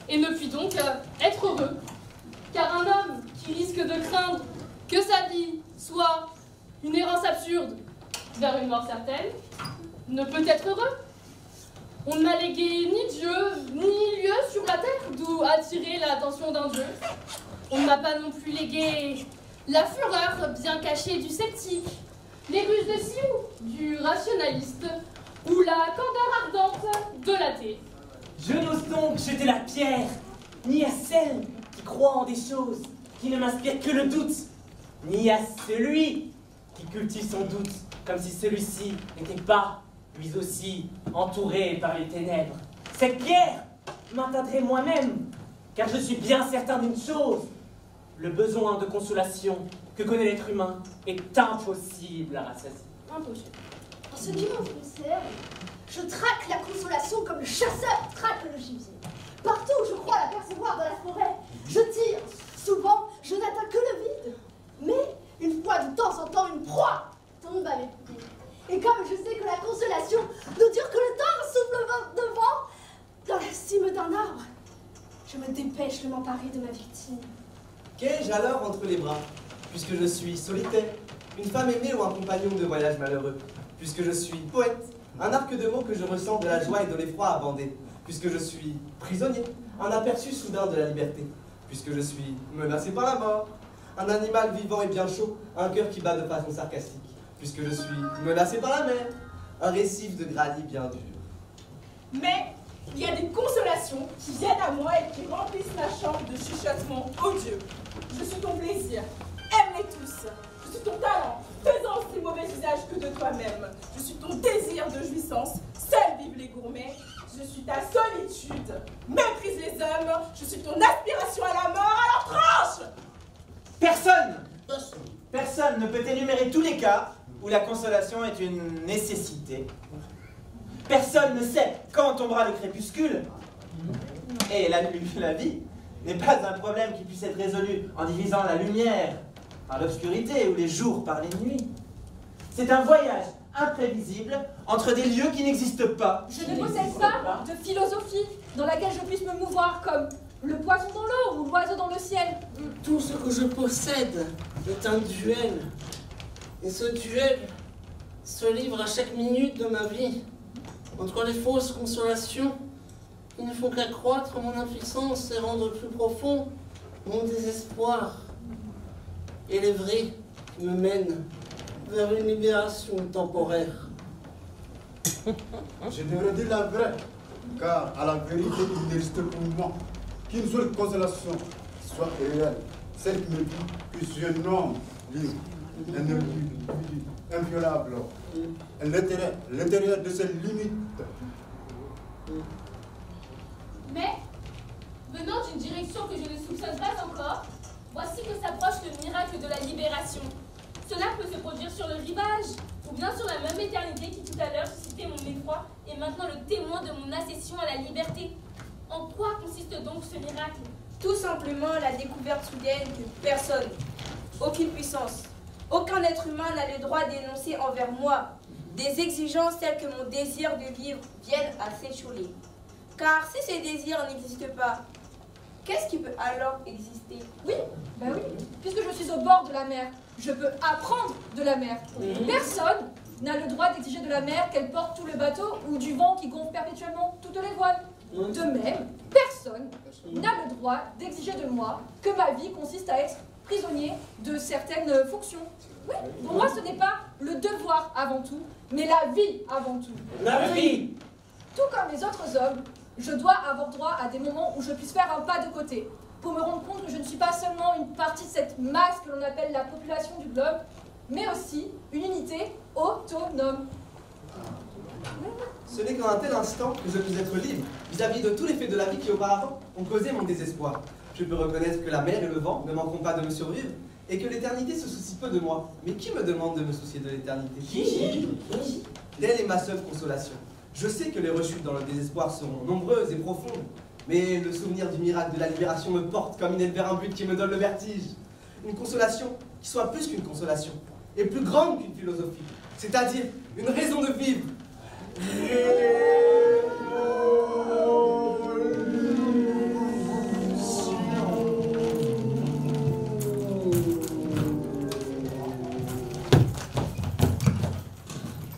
et ne puis donc être heureux. Car un homme qui risque de craindre que sa vie soit une errance absurde vers une mort certaine ne peut être heureux. On ne m'a légué ni Dieu, ni lieu sur la terre d'où attirer l'attention d'un Dieu. On ne m'a pas non plus légué la fureur bien cachée du sceptique, les ruses de Sioux du rationaliste ou la candeur ardente de l'athée. Je n'ose donc jeter la pierre ni à celle qui croit en des choses qui ne m'inspirent que le doute, ni à celui qui cultive son doute comme si celui-ci n'était pas, lui aussi, entouré par les ténèbres. Cette pierre m'atteindrait moi-même, car je suis bien certain d'une chose. Le besoin de consolation que connaît l'être humain est impossible à rassasier. Impossible. En ce qui me concerne, je traque la consolation comme le chasseur traque le gibier. Partout où je crois la percevoir dans la forêt, je tire. Souvent, je n'atteins que le vide. Mais, une fois de temps en temps, une proie tombe à mes pieds. Et comme je sais que la consolation ne dure que le temps d'un souffle de vent, dans la cime d'un arbre, je me dépêche de m'emparer de ma victime. Qu'ai-je alors entre les bras, puisque je suis solitaire, une femme aimée ou un compagnon de voyage malheureux, puisque je suis poète, un arc de mots que je ressens de la joie et de l'effroi à bander, puisque je suis prisonnier, un aperçu soudain de la liberté, puisque je suis menacé par la mort, un animal vivant et bien chaud, un cœur qui bat de façon sarcastique, puisque je suis menacé par la mer, un récif de granit bien dur. Mais il y a des consolations qui viennent à moi et qui remplissent ma chambre de chuchotements odieux. Je suis ton plaisir, aime-les tous. Je suis ton talent, faisant aussi mauvais usage que de toi-même. Je suis ton désir de jouissance, seuls vivent les gourmets. Je suis ta solitude, méprise les hommes. Je suis ton aspiration à la mort, alors tranche! ne peut énumérer tous les cas où la consolation est une nécessité. Personne ne sait quand tombera le crépuscule. Et la vie n'est pas un problème qui puisse être résolu en divisant la lumière par l'obscurité ou les jours par les nuits. C'est un voyage imprévisible entre des lieux qui n'existent pas. Je ne possède pas de philosophie dans laquelle je puisse me mouvoir comme le poisson dans l'eau ou l'oiseau dans le ciel. Tout ce que je possède est un duel. Et ce duel se livre à chaque minute de ma vie. Entre les fausses consolations qui ne font qu'accroître mon impuissance et rendre plus profond mon désespoir. Et les vrais qui me mènent vers une libération temporaire. Je devrais dire la vraie, car à la vérité, il n'existe pour moi qu'une seule consolation qui soit réelle, celle qui me dit que je suis un homme libre, un individu inviolable, à l'intérieur de ses limites. Mais, venant d'une direction que je ne soupçonne pas encore, voici que s'approche le miracle de la libération. Cela peut se produire sur le rivage, ou bien sur la même éternité qui tout à l'heure suscitait mon effroi, et maintenant le témoin de mon accession à la liberté. En quoi consiste donc ce miracle? Tout simplement la découverte soudaine que personne, aucune puissance, aucun être humain n'a le droit d'énoncer envers moi des exigences telles que mon désir de vivre vienne à s'échouer. Car si ces désirs n'existent pas, qu'est-ce qui peut alors exister? Oui, ben oui, puisque je suis au bord de la mer, je peux apprendre de la mer. Personne n'a le droit d'exiger de la mer qu'elle porte tout le bateau ou du vent qui gonfle perpétuellement toutes les voiles. De même, personne n'a le droit d'exiger de moi que ma vie consiste à être prisonnier de certaines fonctions. Oui, pour moi ce n'est pas le devoir avant tout, mais la vie avant tout. La vie! Tout comme les autres hommes, je dois avoir droit à des moments où je puisse faire un pas de côté, pour me rendre compte que je ne suis pas seulement une partie de cette masse que l'on appelle la population du globe, mais aussi une unité autonome. Ce n'est qu'en un tel instant que je puis être libre vis-à-vis de tous les faits de la vie qui auparavant ont causé mon désespoir. Je peux reconnaître que la mer et le vent ne manqueront pas de me survivre et que l'éternité se soucie peu de moi. Mais qui me demande de me soucier de l'éternité? Qui? Telle est ma seule consolation. Je sais que les rechutes dans le désespoir seront nombreuses et profondes, mais le souvenir du miracle de la libération me porte comme une aile vers un but qui me donne le vertige. Une consolation qui soit plus qu'une consolation, et plus grande qu'une philosophie, c'est-à-dire une raison de vivre.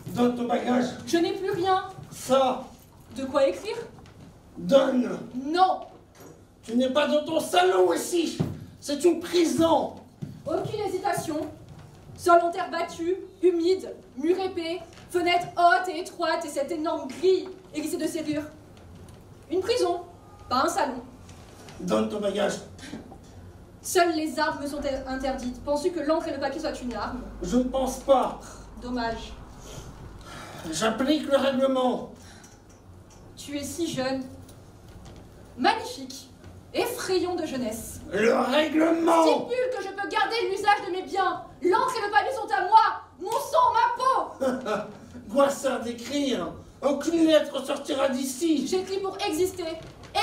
Donne ton bagage. Je n'ai plus rien. Ça. De quoi écrire? Donne. Non. Tu n'es pas dans ton salon ici. C'est une prison. Aucune hésitation. Sol en terre battue, humide, mur épais, fenêtre haute et étroite et cette énorme grille aiguisée de serrure. Une prison, pas un salon. Donne ton bagage. Seules les armes me sont interdites. Penses-tu que l'encre et le papier soient une arme? Je ne pense pas. Dommage. J'applique le règlement. Tu es si jeune. Magnifique. Effrayant de jeunesse. Le règlement. Stipule que je peux garder l'usage de mes biens. L'encre et le papier sont à moi. Mon sang, ma peau. Quoi ça d'écrire? Aucune lettre sortira d'ici. J'écris pour exister.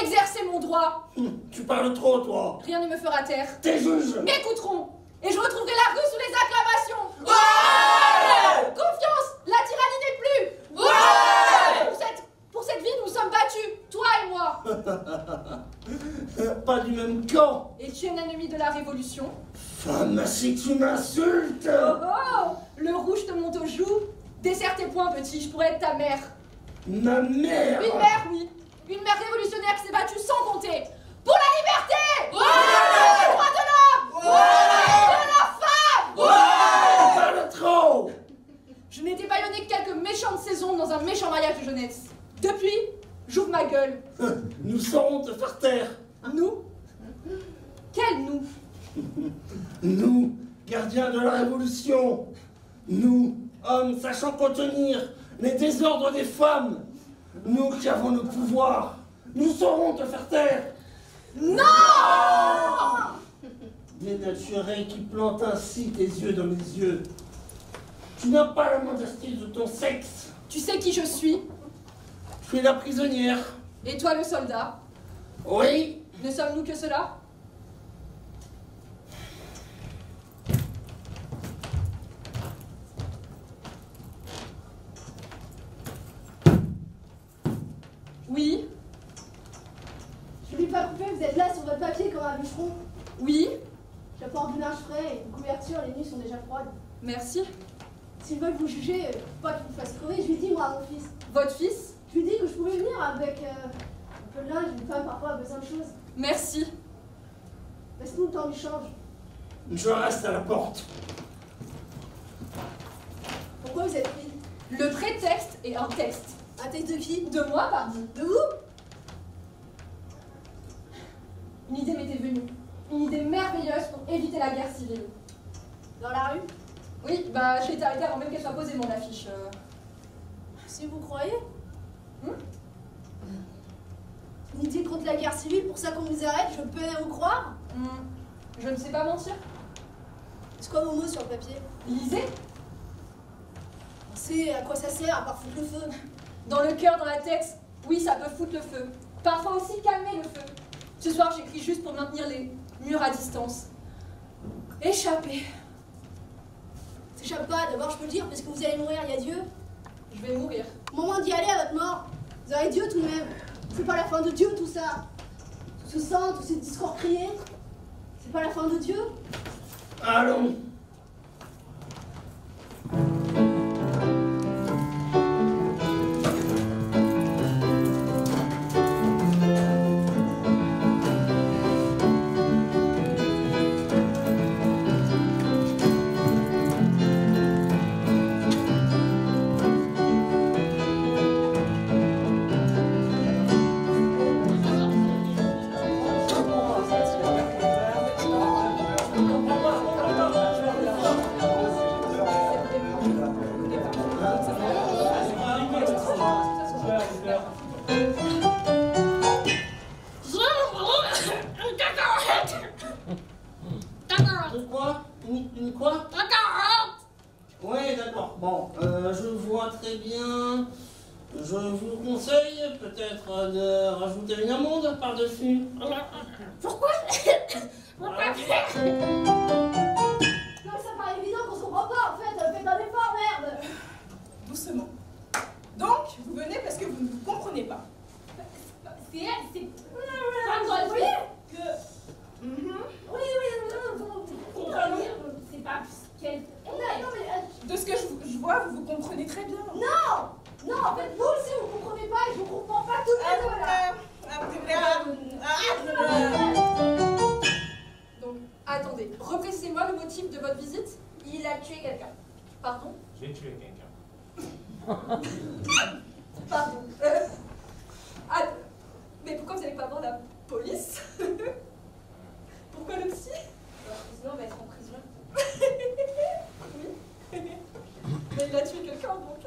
Exercer mon droit. Tu parles trop, toi. Rien ne me fera taire. Tes juges M'écouteront. Et je retrouverai la rue sous les acclamations. Ouais. Confiance. La tyrannie n'est plus. Ouais. Pour cette vie, nous sommes battus. Toi et moi. Pas du même camp. Et tu es un ennemi de la révolution. Femme, si tu m'insultes. Oh, le rouge te monte aux joues. Desserre tes poings, petit, je pourrais être ta mère. Ma mère. Une mère, oui. Une mère révolutionnaire qui s'est battue sans compter. Pour la liberté. Ouais. Les droits de l'homme. Ouais. De la femme. Ouais. Tu parles trop. Je n'ai été bâillonnée que quelques méchantes saisons dans un méchant mariage de jeunesse. Depuis, j'ouvre ma gueule. Nous saurons te faire taire. Nous? Quel nous? Nous, gardiens de la Révolution. Nous, hommes sachant contenir les désordres des femmes. Nous qui avons le pouvoir. Nous saurons te faire taire. Non! dénaturé qui plante ainsi tes yeux dans mes yeux. Tu n'as pas la modestie de ton sexe. Tu sais qui je suis? Je suis la prisonnière. Et toi le soldat? Oui. Ne sommes-nous que cela? Oui. Je ne l'ai pas coupé, vous êtes là sur votre papier comme un bûcheron. Oui. J'apporte du linge frais et une couverture, les nuits sont déjà froides. Merci. S'ils veulent vous juger, pas qu'ils vous fassent crever, je lui dis moi à mon fils. Votre fils? Je lui dis que je pouvais venir avec un peu de linge, une femme parfois a besoin de choses. Merci. Laisse-nous le temps du change. Je reste à la porte. Pourquoi vous êtes pris? Le prétexte est un texte. Un texte de qui? De moi, pardon. De vous? Une idée m'était venue. Une idée merveilleuse pour éviter la guerre civile. Dans la rue? Oui, bah je l'ai arrêtée avant même qu'elle soit posée, mon affiche. Si vous croyez? Hmm? Une idée contre la guerre civile, pour ça qu'on vous arrête, je peine à vous croire? Je ne sais pas mentir. C'est quoi vos mots sur le papier? Lisez. On sait à quoi ça sert, à part foutre le feu. Dans le cœur, dans la texte, oui, ça peut foutre le feu. Parfois aussi calmer le feu. Ce soir, j'écris juste pour maintenir les murs à distance. Échapper. S'échappe pas, d'abord je peux le dire, parce que vous allez mourir, il y a Dieu. Je vais mourir. Au moment d'y aller à votre mort, vous aurez Dieu tout de même. C'est pas la fin de Dieu tout ça. Tout ce sang, tous ces discours criés. C'est pas la fin de Dieu. Allons. Une quoi? Oui, d'accord. Bon, je vois très bien. Je vous conseille peut-être de rajouter une amende par-dessus. Pourquoi? Non mais ça paraît évident qu'on se comprend pas en fait. Faites un effort, merde. Doucement. Donc, vous venez parce que vous ne vous comprenez pas. C'est elle, c'est... Vous voyez Que... Mhm. Oui, C'est pas qu'elle... non mais... De ce que je vois, vous vous comprenez très bien. Non, en fait, vous aussi, vous comprenez pas et je vous comprends pas tout les deux, là. Donc, attendez, reprécisez-moi le motif de votre visite. Il a tué quelqu'un. Pardon? J'ai tué quelqu'un. Pardon. Mais pourquoi vous n'allez pas voir la police? Pourquoi le psy? Sinon, on va être en prison. Oui. Mais il a tué quelqu'un, donc...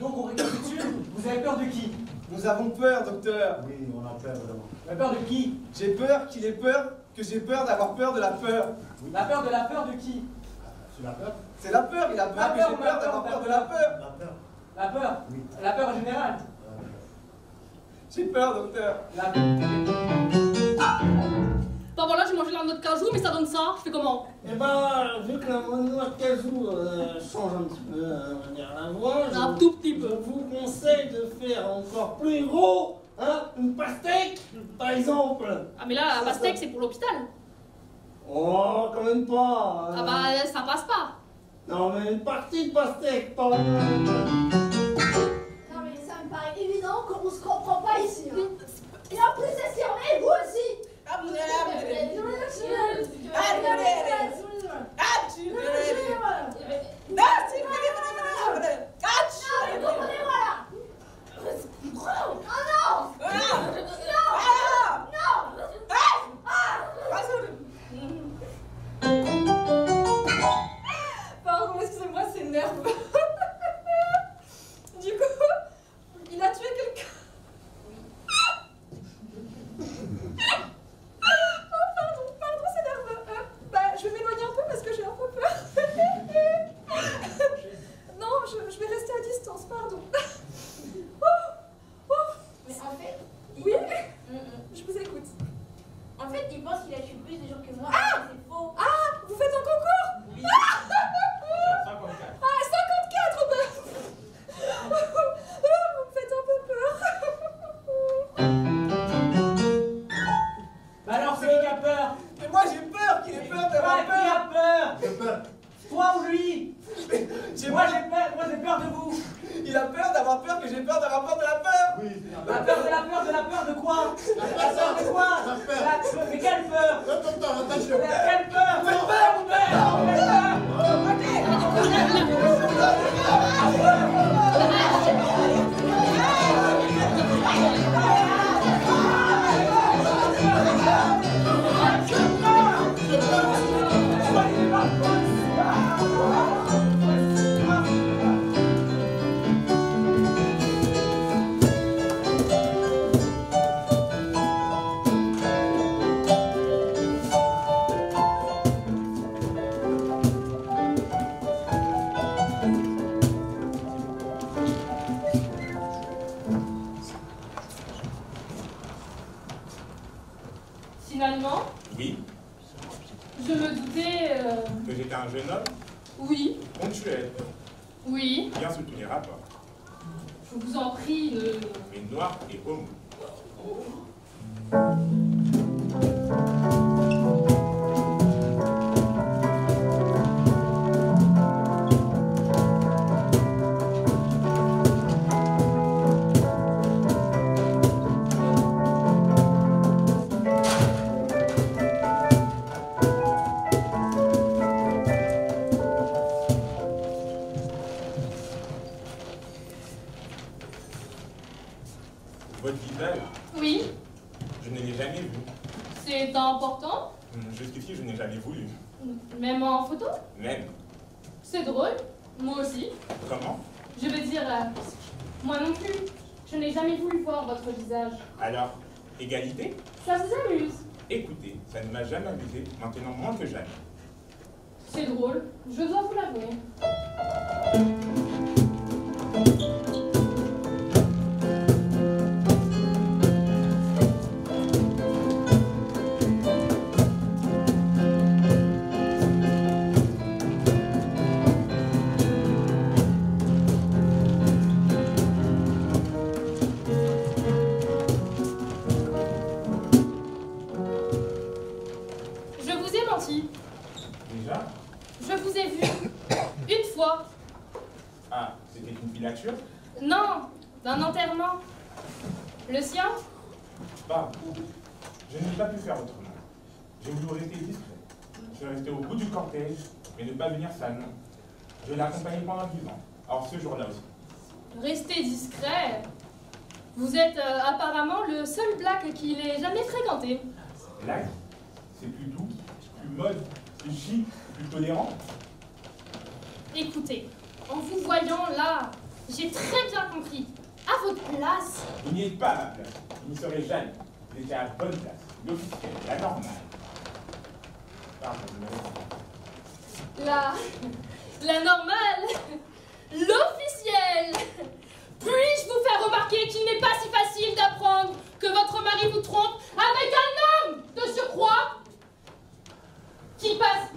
Donc on récapitule, vous avez peur de qui? Nous avons peur, docteur. Oui, on a peur vraiment. La peur de qui? J'ai peur qu'il ait peur, que j'ai peur d'avoir peur de la peur. La peur de qui? C'est la peur? C'est la peur, il a La peur que peur j'ai ou la peur peur, d'avoir la peur de peur? la peur. La peur? La peur? Oui. La peur générale? J'ai peur, docteur. La... Bon, voilà, j'ai mangé la noix de cajou, mais ça donne ça. Je fais comment? Eh ben, vu que la noix de cajou change un petit peu, on va dire, la voix, Un tout petit je peu. vous conseille de faire encore plus gros, hein, une pastèque, par exemple. Ah, mais là, la pastèque, c'est pour l'hôpital. Oh, quand même pas. Ah bah, ça passe pas. Non, mais une partie de pastèque, pas... Non mais ça me paraît évident qu'on se comprend pas ici. Hein. Et en plus, c'est sûr, et vous aussi. Pardon, excusez-moi, c'est nerveux. La peur de quoi? La peur de quoi? La peur. Mais quelle peur? Attention. Quelle peur? Faites peur, mon père! Finalement, Oui, je me doutais... que j'étais un jeune homme, Oui, ponctuel, oui, bien soutenu les rapports, je vous en prie, mais noir et homo. Votre visage, Oui, je ne l'ai jamais vu. c'est important, Jusqu'ici, je n'ai jamais voulu. même en photo. Même. C'est drôle, moi aussi. Comment? Je veux dire, moi non plus. Je n'ai jamais voulu voir votre visage. Alors, égalité? Ça vous amuse? Écoutez, ça ne m'a jamais amusé, maintenant moins que jamais. C'est drôle, je dois vous l'avouer. Je vous ai menti. Déjà? Je vous ai vu. Une fois. Ah, c'était une filature? Non, d'un enterrement. Le sien? Pardon. Je n'ai pas pu faire autrement. J'ai voulu rester discret. Je suis resté au bout du cortège, mais ne pas venir seul, non. Je l'ai accompagné pendant 10 ans. Alors ce jour-là aussi. Restez discret. Vous êtes apparemment le seul black qu'il ait jamais fréquenté. Black, c'est plus doux, plus mode, plus chic, plus tolérant. Écoutez, en vous voyant là, j'ai très bien compris. À votre place, Vous n'y êtes pas à ma place. Vous n'y serez jamais. Vous étiez à la bonne place. L'officiel, la normale. Pardon, je la normale, l'officiel. Puis-je vous faire remarquer qu'il n'est pas si facile d'apprendre que votre mari vous trompe avec un homme de surcroît qui passe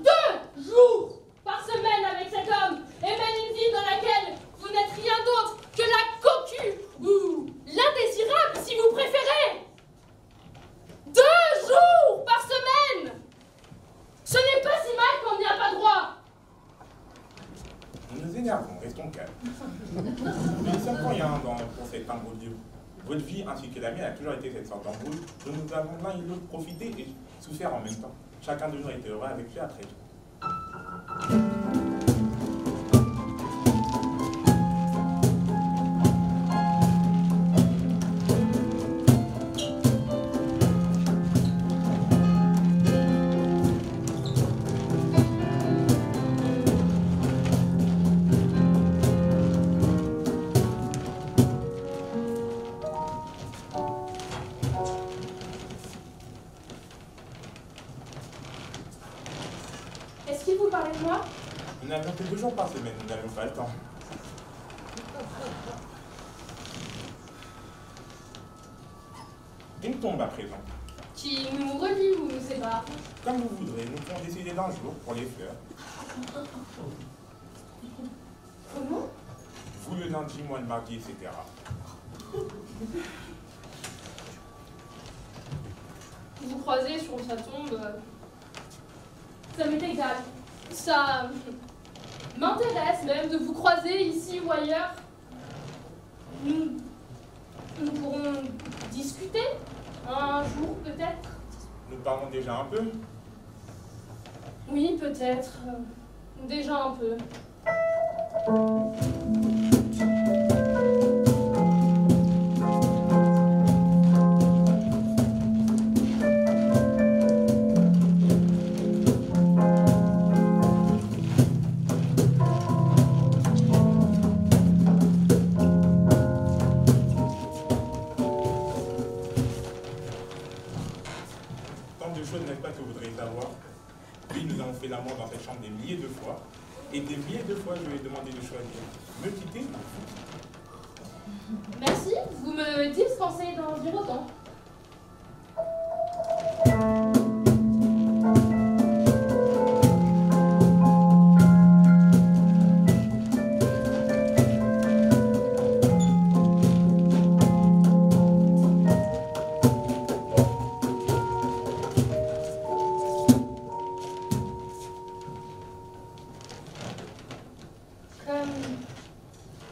2 jours par semaine avec cet homme et mène une vie dans laquelle vous n'êtes rien d'autre que la cocu ou l'indésirable si vous préférez. 2 jours par semaine. Ce n'est pas si mal qu'on n'y a pas droit. Nous nous énervons, restons calmes. Nous ne sommes rien pour cet imbroglio. Votre vie ainsi que la mienne a toujours été cette sorte d'embrouille dont nous avons l'un et l'autre profité et souffert en même temps. Chacun de nous a été heureux avec lui après tout. Est-ce qu'il vous parlait de moi? Nous n'avions que 2 jours par semaine, nous n'avions pas le temps. Une tombe à présent. Qui nous relie ou nous sépare? Comme vous voudrez, nous pouvons décider d'un jour pour les fleurs. Comment? Vous le lundi, moi le mardi, etc. Vous croisez sur sa tombe, ça m'est égal. Ça m'intéresse même de vous croiser ici ou ailleurs. Nous pourrons discuter? Un jour, peut-être? Nous parlons déjà un peu. Oui, peut-être. Déjà un peu. L'amour dans cette chambre des milliers de fois, et des milliers de fois je lui ai demandé de choisir me quitter ou Merci, vous me dispensez d'en dire autant.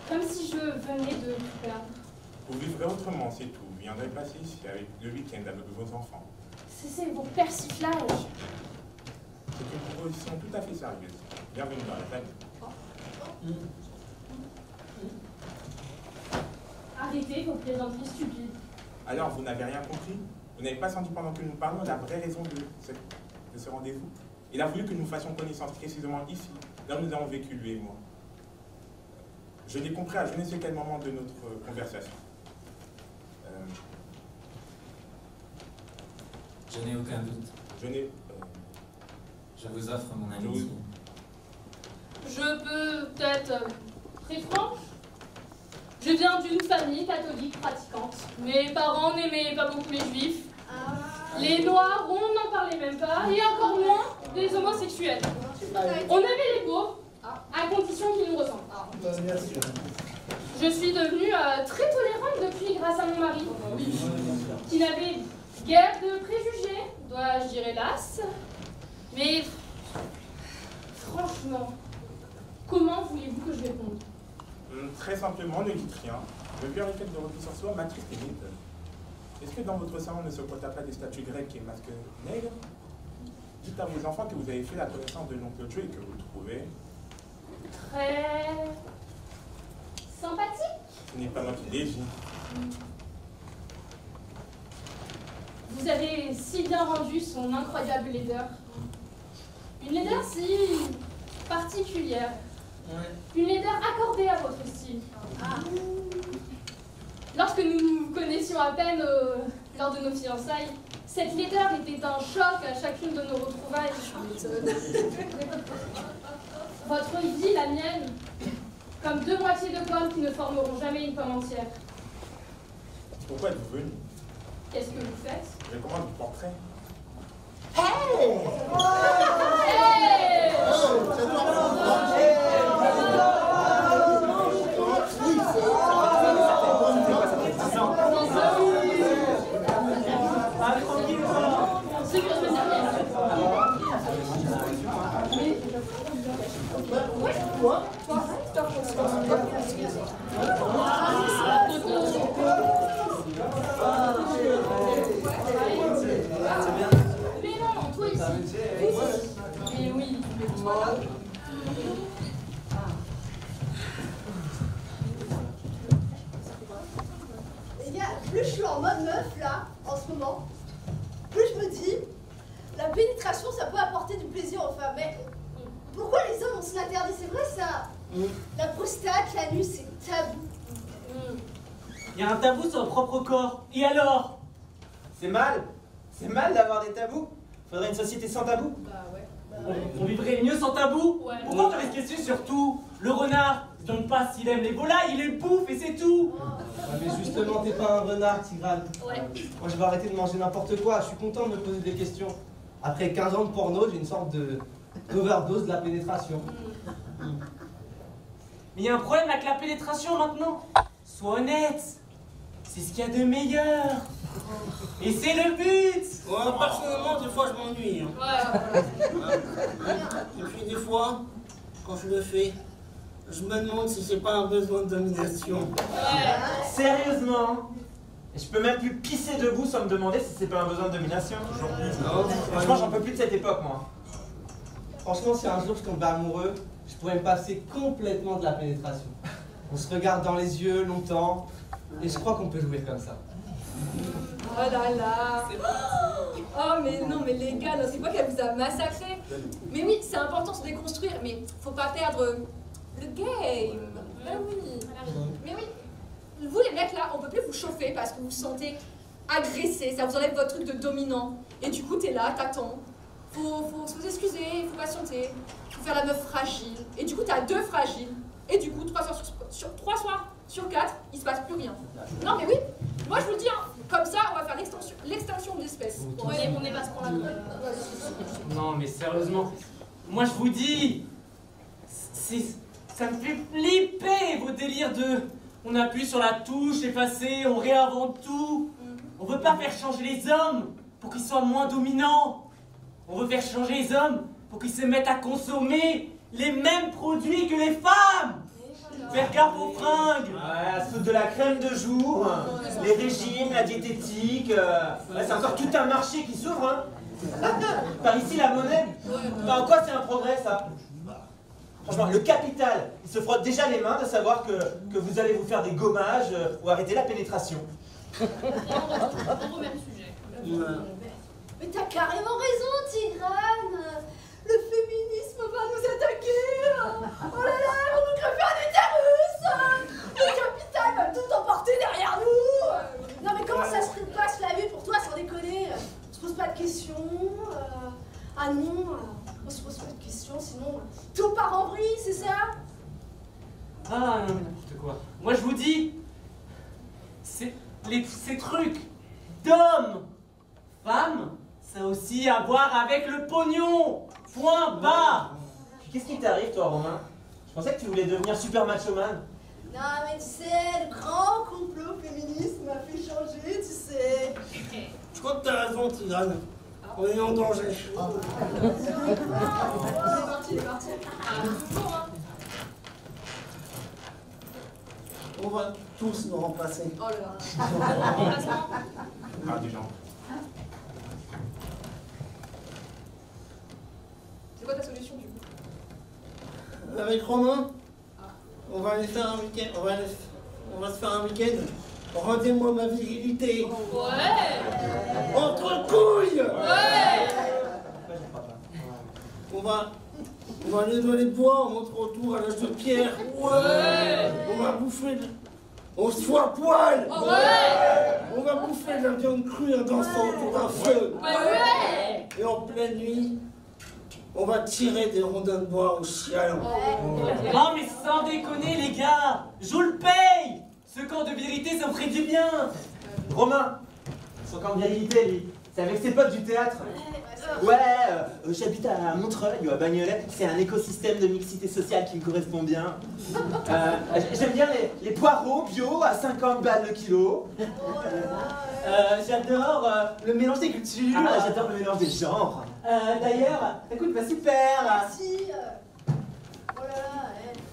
Comme si je venais de tout perdre. Vous vivrez autrement, c'est tout. Vous viendrez passer ici avec le week-end avec vos enfants. Cessez vos persiflages. C'est une proposition tout à fait sérieuse. Bienvenue dans la famille. Arrêtez vos plaisanteries stupides. Alors, vous n'avez rien compris? Vous n'avez pas senti pendant que nous parlons la vraie raison de ce rendez-vous? Il a voulu que nous fassions connaissance précisément ici, là où nous avons vécu, lui et moi. Je l'ai compris à je ne sais quel moment de notre conversation. Je n'ai aucun doute. Je vous offre mon amitié. Je peux être très franche. Je viens d'une famille catholique pratiquante. Mes parents n'aimaient pas beaucoup les juifs. Les noirs, on n'en parlait même pas. Et encore moins des homosexuels. On aimait les pauvres, à condition qu'ils nous ressemblent. Je suis devenue très tolérante depuis grâce à mon mari, qui n'avait guère de préjugés, dois-je dire hélas. Mais franchement, comment voulez-vous que je réponde? Très simplement, ne dites rien. Le pur effet de repli sur soi m'attriste et m'étonne. Est-ce que dans votre salon ne se compta pas des statues grecques et masques nègres? Dites à vos enfants que vous avez fait la connaissance de l'oncle Joe et que vous le trouvez très sympathique. Ce n'est pas moi qui l'ai dit. Vous avez si bien rendu son incroyable laideur. Une laideur si particulière. Une laideur accordée à votre style. Lorsque nous nous connaissions à peine lors de nos fiançailles, cette laideur était un choc à chacune de nos retrouvailles. Votre vie, la mienne, comme deux moitiés de pomme qui ne formeront jamais une pomme entière. Pourquoi êtes-vous venu? Qu'est-ce que vous faites? Je commande du portrait. Hey! Mais non, toi ici. Mais oui. Eh bien, plus je suis en mode meuf là, en ce moment, plus je me dis, la pénétration ça peut apporter du plaisir aux femmes, mais pourquoi les hommes on se l'interdit? C'est vrai ça? La prostate, l'anus, c'est tabou. Il y a un tabou sur le propre corps. Et alors? C'est mal d'avoir des tabous. Faudrait une société sans tabou. Bah ouais. On vivrait mieux sans tabou. Ouais. Pourquoi on te reste dessus surtout? Le renard, il ne demande pas s'il aime les volailles, il les bouffe et c'est tout. Mais justement, t'es pas un renard, Tigrane. Ouais. Moi, je vais arrêter de manger n'importe quoi. Je suis content de me poser des questions. Après 15 ans de porno, j'ai une sorte d'overdose de la pénétration. Mais il y a un problème avec la pénétration maintenant. Sois honnête. C'est ce qu'il y a de meilleur. Et c'est le but. Ouais, personnellement, des fois, je m'ennuie. Et puis, des fois, quand je le fais, je me demande si c'est pas un besoin de domination. Sérieusement, Et je peux même plus pisser debout sans me demander si c'est pas un besoin de domination. Franchement, j'en peux plus de cette époque, moi. Franchement, si un jour je tombe amoureux, je pourrais me passer complètement de la pénétration. On se regarde dans les yeux longtemps, et je crois qu'on peut jouer comme ça. Oh là là. Oh mais non, mais les gars, c'est pas qu'elle vous a massacré. Mais oui, c'est important de se déconstruire, mais faut pas perdre le game. Ben oui. Mais oui, vous les mecs là, on peut plus vous chauffer parce que vous vous sentez agressé, ça vous enlève votre truc de dominant. Et du coup, t'es là, t'attends. Faut se excuser, faut patienter, faut faire la meuf fragile. Et du coup, t'as 2 fragiles. Et du coup, 3 soirs sur 4, il se passe plus rien. Non mais oui, moi je vous le dis, hein, comme ça, on va faire l'extinction de l'espèce. On est pas ce qu'on a. Non mais sérieusement, moi je vous dis, ça me fait flipper vos délires de... On appuie sur la touche, effacer, on réinvente tout. On veut pas faire changer les hommes pour qu'ils soient moins dominants. On veut faire changer les hommes pour qu'ils se mettent à consommer les mêmes produits que les femmes. Faire gaffe aux fringues. Ouais, à foutre de la crème de jour, les régimes, la diététique. Ouais, c'est encore tout un marché qui s'ouvre, hein. Par ici, la monnaie. Enfin, en quoi c'est un progrès, ça? Franchement, le capital, il se frotte déjà les mains de savoir que vous allez vous faire des gommages ou arrêter la pénétration. On remet le sujet. Mais t'as carrément raison, Tigrane. Le féminisme va nous attaquer. Oh là là, ils vont nous greffer un utérus. Le capital va tout emporter derrière nous. Non mais comment ça se passe la vie pour toi, sans déconner? On se pose pas de questions. Ah non, on se pose pas de questions, sinon tout part en vrille, c'est ça? Ah non mais n'importe quoi. Moi je vous dis, ces trucs d'hommes, femmes, ça a aussi à voir avec le pognon. Point barre. Qu'est-ce qui t'arrive, toi, Romain? Je pensais que tu voulais devenir super macho-man. Non mais tu sais, le grand complot féministe m'a fait changer, tu sais. Je crois que t'as raison, Tigrane. On est en danger. Il est parti. On va tous nous remplacer. Oh là là. Ah, des gens. C'est quoi ta solution du coup? Avec Romain, on va aller faire un week-end. On va se faire un week-end. Rendez-moi ma virilité. Ouais. Entre couilles. Ouais. On va aller dans les bois, on monte autour à l'âge de pierre. Ouais. On va bouffer on se fout à poil. Ouais. On va bouffer de la viande crue en dansant autour d'un feu. Ouais. Et en pleine nuit, on va tirer des rondins de bois au chial. Non mais sans déconner les gars, je vous le paye. Ce camp de vérité, ça me ferait du bien. Romain, son camp de virilité, lui. C'est avec ses potes du théâtre. Ouais, j'habite à Montreuil ou à Bagnolet. C'est un écosystème de mixité sociale qui me correspond bien. J'aime bien les poireaux bio à 50 balles le kilo. J'adore le mélange des cultures. Ah, j'adore le mélange des genres. D'ailleurs, écoute, bah super. Merci. Oh là là,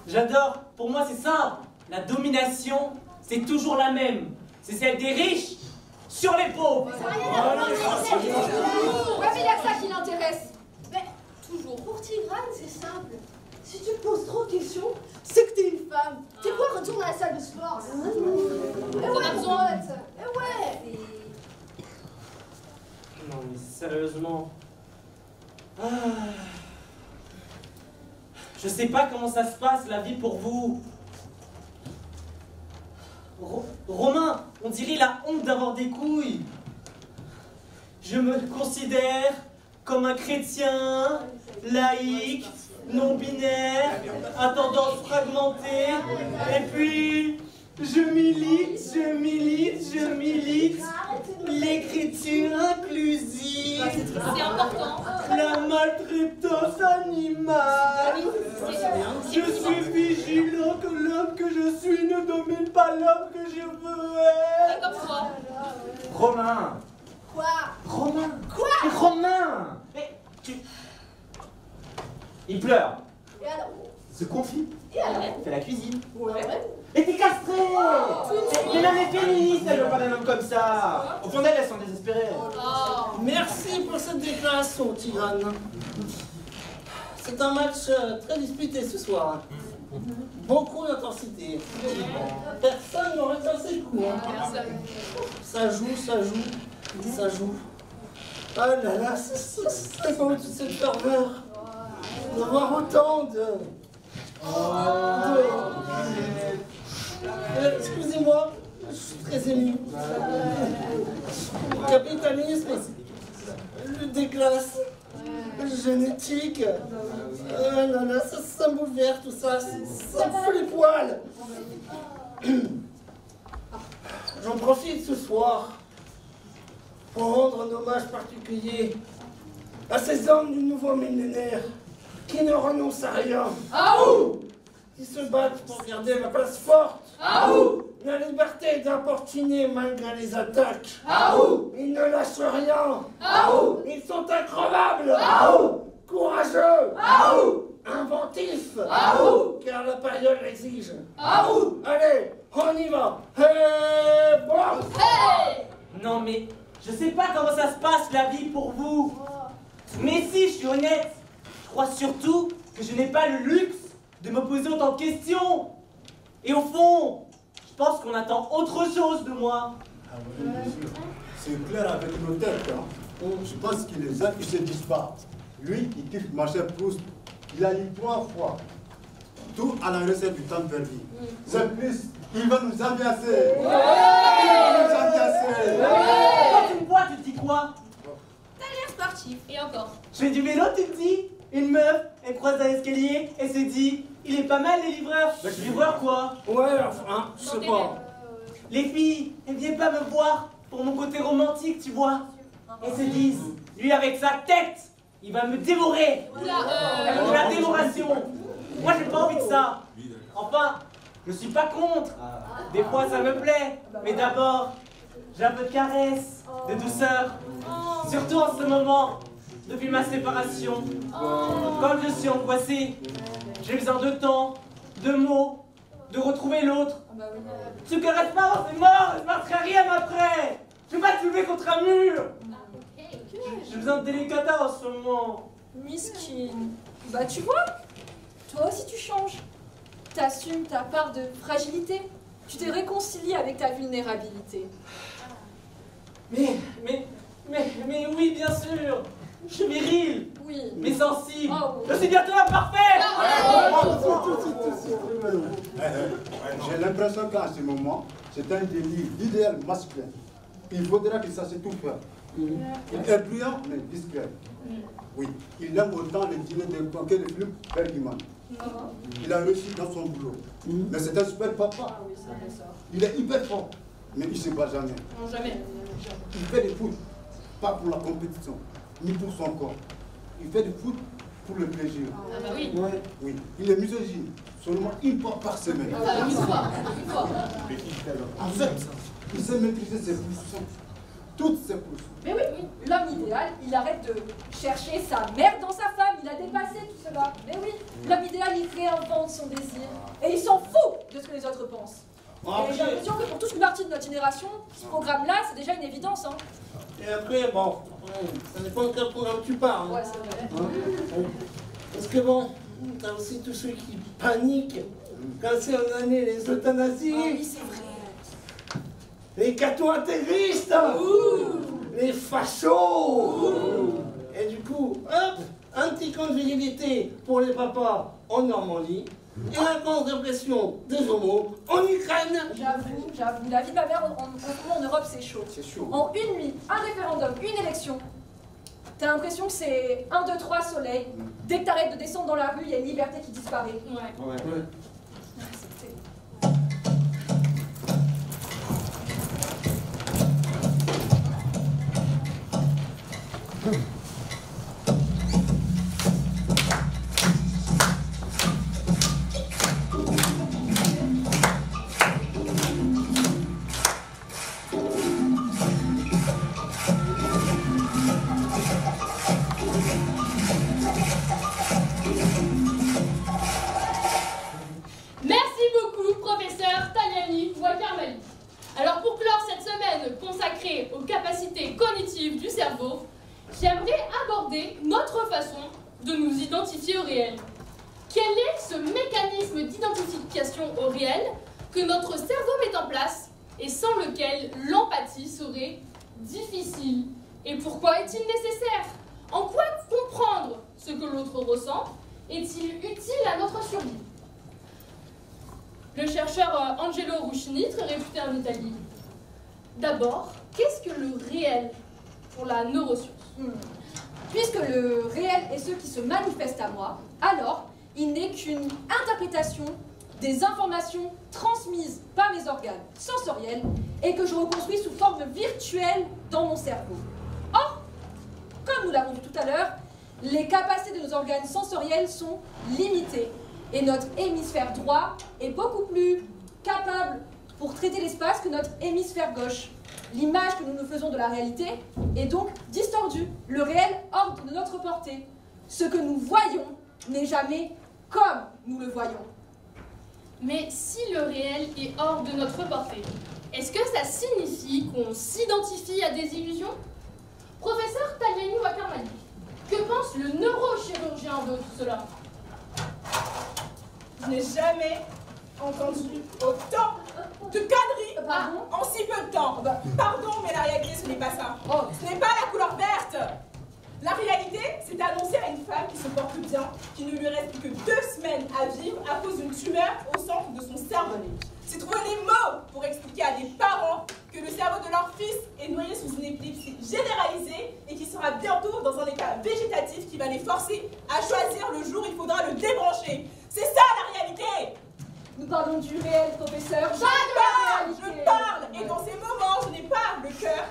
J'adore. Pour moi, c'est simple. La domination, c'est toujours la même. C'est celle des riches sur les pauvres. Ça n'a rien à voir avec ça. Ouais, mais il y a que ça qui l'intéresse. Mais toujours, pour Tigrane, c'est simple. Si tu te poses trop de questions, c'est que t'es une femme. T'es quoi, retourne à la salle de sport. Eh ouais, On a besoin. pote. Eh ouais. Non mais sérieusement. Je sais pas comment ça se passe la vie pour vous. Romain, on dirait la honte d'avoir des couilles. Je me considère comme un chrétien, laïque, non-binaire, à tendance fragmentée. Et puis, je milite l'écriture inclusive. C'est important. La maltraitance animale. Je suis vigilant que l'homme que je suis ne domine pas l'homme que je veux être. Comme toi. Romain. Quoi? Romain. Quoi? Romain. Mais tu... Il pleure. Et alors? Se confie. Et alors? Fais la cuisine. Ouais. Et t'es castrée. Mais même les féministes, elles veulent pas d'un homme comme ça. Au fond d'elles, elles sont désespérées. Merci pour cette déclaration, Tigran. C'est un match très disputé ce soir. Beaucoup d'intensité. Personne ne retient ses coups. Ça joue, ça joue, ça joue. Oh là là, c'est beau toute cette ferveur. De voir autant de... Excusez-moi, je suis très ému. Le capitalisme, le déclasse, le génétique. Oh là là, ça me bouleverse tout ça, ça me fout les poils. J'en profite ce soir pour rendre un hommage particulier à ces hommes du nouveau millénaire qui ne renoncent à rien. Qui se battent pour garder la place forte. La liberté d'importuner malgré les attaques. Ils ne lâchent rien. Ils sont increvables. Courageux. Inventifs. Car la période l'exige. Allez, on y va. Hey, bon. Non mais, je sais pas comment ça se passe la vie pour vous. Mais si, je suis honnête. Je crois surtout que je n'ai pas le luxe de me poser autant de questions. Et au fond, je pense qu'on attend autre chose de moi. Ah oui, bien sûr. C'est clair avec nos têtes. Hein. Je pense que les uns, ils se disent pas. Lui, il kiffe Marcel Proust. Il a lu 3 fois. Tout à la recette du temps perdu. C'est plus, il va nous ambiancer. Il va nous ambiancer. Quand tu me vois, tu te dis quoi? T'as l'air sportif. Et encore. Je fais du vélo, tu te dis? Une meuf, elle croise dans l'escalier et se dit, il est pas mal les livreurs. Bah, je suis livreur quoi? Ouais, enfin, je sais pas. Les filles, elles viennent pas me voir pour mon côté romantique, tu vois. Elles se disent, lui avec sa tête, il va me dévorer. De la dévoration. Moi j'ai pas envie de ça. Enfin, je suis pas contre. Des fois ça me plaît. Mais d'abord, j'ai un peu de caresse, de douceur. Surtout en ce moment, depuis ma séparation. Comme je suis angoissée, j'ai besoin de temps, de mots, de retrouver l'autre. Ce que reste pas, c'est mort, il ne passera rien après. Je vais pas te lever contre un mur. J'ai besoin de délicata en ce moment. Miskine. Bah tu vois, toi aussi tu changes. T'assumes ta part de fragilité. Tu t'es réconcilié avec ta vulnérabilité. Mais oui, bien sûr. Je suis viril. Oui. Mais sensible. Oh, oui. Je suis bientôt imparfait. J'ai l'impression qu'en ce moment, c'est un délire d'idéal masculin. Il faudra qu'il sache tout faire. Il est brillant, mais discret. Oui, il aime autant le dîner que le film Bergman. Il a réussi dans son boulot. Mais c'est un super papa. Il est hyper fort, mais il ne se bat jamais. Non, jamais. Il fait du foot, pas pour la compétition, ni pour son corps. Il fait du foot pour le plaisir. Ah bah oui. Oui, il est misogyne, seulement une fois par semaine. Une fois. En fait, il sait maîtriser ses pulsions, toutes ses pulsions. Mais oui, l'homme idéal, il arrête de chercher sa mère dans sa femme, il a dépassé tout cela. Mais oui, l'homme idéal, il réinvente son désir. Et il s'en fout de ce que les autres pensent. Et j'ai l'impression que pour toute une partie de notre génération, ce programme-là, c'est déjà une évidence. Hein. Et après, bon, ça dépend de quel programme tu parles. Ouais, c'est vrai. Parce que bon, t'as aussi tous ceux qui paniquent quand c'est en année les euthanasies. Oui, c'est vrai. Les cathos-intégristes, les fachos. Et du coup, hop, un petit camp de virilité pour les papas en Normandie et un camp de répression des homos en Ukraine. J'avoue, la vie de ma mère en Europe, c'est chaud. C'est chaud. En une nuit, un référendum, une élection, t'as l'impression que c'est 1, 2, 3 soleil. Dès que t'arrêtes de descendre dans la rue, il y a une liberté qui disparaît. Ouais. toucher aux capacités cognitives du cerveau, j'aimerais aborder notre façon de nous identifier au réel. Quel est ce mécanisme d'identification au réel que notre cerveau met en place et sans lequel l'empathie serait difficile? Et pourquoi est-il nécessaire? En quoi comprendre ce que l'autre ressent est-il utile à notre survie? Le chercheur Angelo Rushni, très réputé en Italie. D'abord, qu'est-ce que le réel pour la neuroscience? Puisque le réel est ce qui se manifeste à moi, alors il n'est qu'une interprétation des informations transmises par mes organes sensoriels et que je reconstruis sous forme virtuelle dans mon cerveau. Or, comme nous l'avons vu tout à l'heure, les capacités de nos organes sensoriels sont limitées et notre hémisphère droit est beaucoup plus capable pour traiter l'espace que notre hémisphère gauche. L'image que nous nous faisons de la réalité est donc distordue, le réel hors de notre portée. Ce que nous voyons n'est jamais comme nous le voyons. Mais si le réel est hors de notre portée, est-ce que ça signifie qu'on s'identifie à des illusions? Professeur Tagliani Wakarmali, que pense le neurochirurgien de tout cela? Je n'ai jamais entendu autant de conneries en si peu de temps. Pardon, mais la réalité, ce n'est pas ça. Ce n'est pas la couleur verte. La réalité, c'est annoncer à une femme qui se porte bien qu'il ne lui reste plus que 2 semaines à vivre à cause d'une tumeur au centre de son cerveau. C'est trouver les mots pour expliquer à des parents que le cerveau de leur fils est noyé sous une épilepsie généralisée et qu'il sera bientôt dans un état végétatif qui va les forcer à choisir le jour où il faudra le débrancher. C'est ça la réalité! Nous parlons du réel, professeur. Je parle, et dans ces moments, je n'ai pas le cœur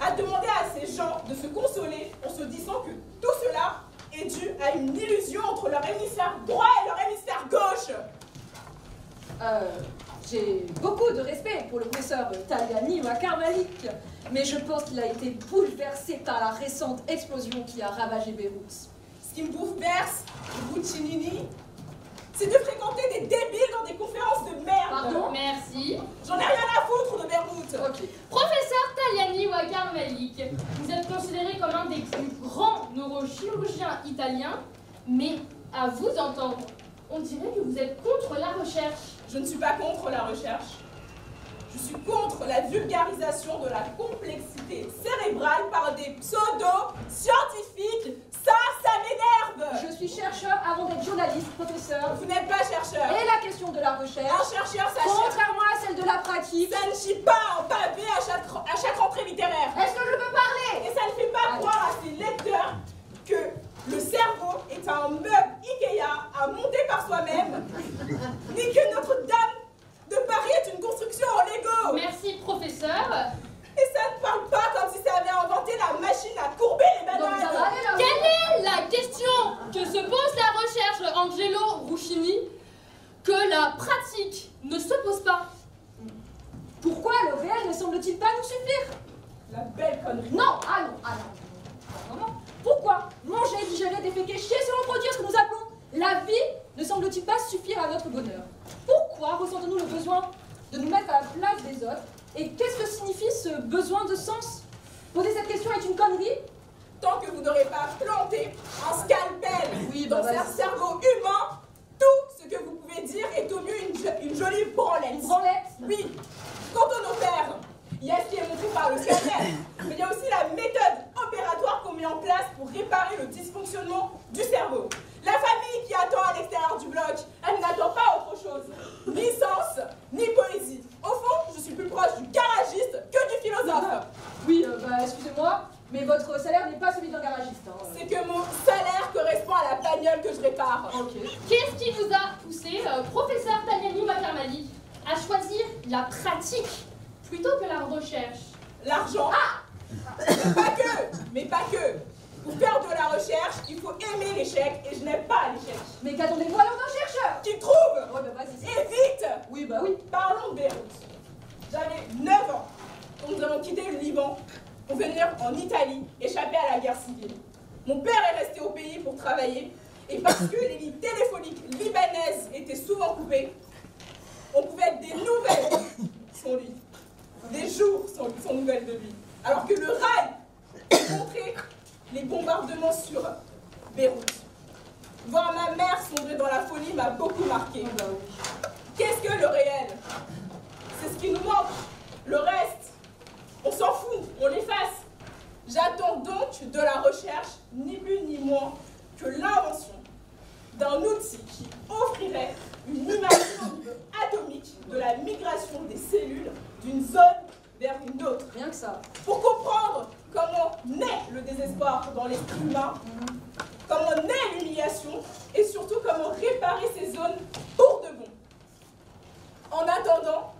à demander à ces gens de se consoler en se disant que tout cela est dû à une illusion entre leur hémisphère droit et leur hémisphère gauche. J'ai beaucoup de respect pour le professeur Tagliani Wakarmali, mais je pense qu'il a été bouleversé par la récente explosion qui a ravagé Beyrouth. Ce qui me bouleverse, Bouchinini, c'est de fréquenter des débiles dans des conférences de merde. Pardon? Merci. J'en ai rien à foutre de Beyrouth. Ok. Professeur Tagliani Wakarmali, vous êtes considéré comme un des plus grands neurochirurgiens italiens, mais à vous entendre, on dirait que vous êtes contre la recherche. Je ne suis pas contre la recherche. Je suis contre la vulgarisation de la complexité cérébrale par des pseudo-scientifiques. Ça m'énerve! Je suis chercheur avant d'être journaliste, professeur. Vous n'êtes pas chercheur. Et la question de la recherche, un chercheur, ça contrairement à celle de la pratique, ça ne chie pas en pavé à chaque rentrée littéraire. Est-ce que je peux parler? Et ça ne fait pas croire à ses lecteurs que le cerveau est un meuble Ikea à monter par soi-même, ni que Notre-Dame de Paris est une construction en Lego. Merci, professeur. Et ça ne parle pas comme si ça avait inventé la machine à courber les bananes. Quelle est la question que se pose la recherche, Angelo Rushni, que la pratique ne se pose pas? Pourquoi le réel ne semble-t-il pas nous suffire? La belle connerie. Non, non. Pourquoi manger, digérer, déféquer, chier, se reproduire, ce que nous appelons la vie, ne semble-t-il pas suffire à notre bonheur? Pourquoi ressentons-nous le besoin de nous mettre à la place des autres? Et qu'est-ce que signifie ce besoin de sens? Poser cette question est une connerie? Tant que vous n'aurez pas planté un scalpel dans un cerveau humain, tout ce que vous pouvez dire est au mieux une jolie branlette. Une branlette? Oui. Quant au notaire, il y a ce qui est montré par le scalpel, mais il y a aussi la méthode opératoire qu'on met en place pour réparer le dysfonctionnement du cerveau. La famille qui attend à l'extérieur du bloc, elle n'attend pas autre chose. Ni sens, ni poésie. Au fond, je suis plus proche du garagiste que du philosophe. Oui, excusez-moi, mais votre salaire n'est pas celui d'un garagiste. Hein. C'est que mon salaire correspond à la bagnole que je répare. Ok. Qu'est-ce qui vous a poussé, professeur Tagliani Wakarmali, à choisir la pratique plutôt que la recherche? L'argent. Mais pas que. Pour faire de la recherche, il faut aimer l'échec et je n'aime pas l'échec. Mais qu'attendez-vous alors d'un chercheur? Qui trouve. Ouais, vas-y. Et vite. Oui, oui. Parlons de Beyrouth. J'avais 9 ans quand nous avons quitté le Liban pour venir en Italie échapper à la guerre civile. Mon père est resté au pays pour travailler et parce que les lignes téléphoniques libanaises étaient souvent coupées, on pouvait être des nouvelles sans lui. Des jours sans nouvelles de lui. alors que le rail a montré les bombardements sur Beyrouth. Voir ma mère sombrer dans la folie m'a beaucoup marqué. Qu'est-ce que le réel? C'est ce qui nous manque. Le reste, on s'en fout, on l'efface. J'attends donc de la recherche, ni plus ni moins que l'invention d'un outil qui offrirait une image atomique de la migration des cellules d'une zone vers une autre. Rien que ça. Pour comprendre comment naît le désespoir dans l'esprit humain, comment naît l'humiliation et surtout comment réparer ces zones pour de bon. En attendant,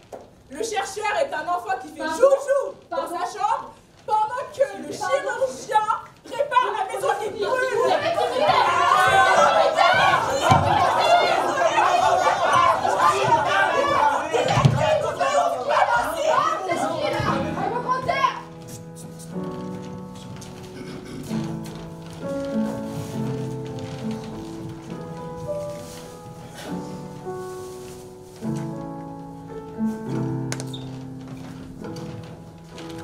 le chercheur est un enfant qui fait joujou dans sa chambre pendant que le chirurgien répare la maison qui brûle.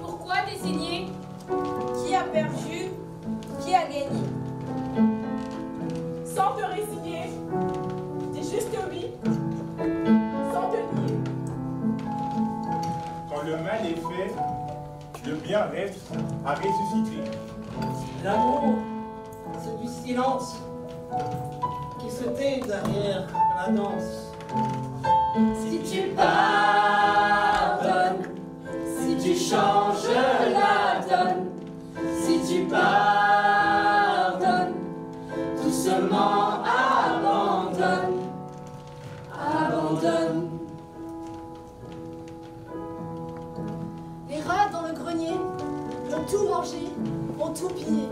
Pourquoi désigner? Qui a perdu, qui a gagné? Sans te résigner, dis juste oui, sans te nier. Quand le mal est fait, le bien reste à ressusciter. L'amour, c'est du silence qui se tait derrière la danse. Si tu pardonnes, si tu changes la donne, si tu pardonnes, doucement abandonne, abandonne. Les rats dans le grenier ont tout mangé, ont tout pillé.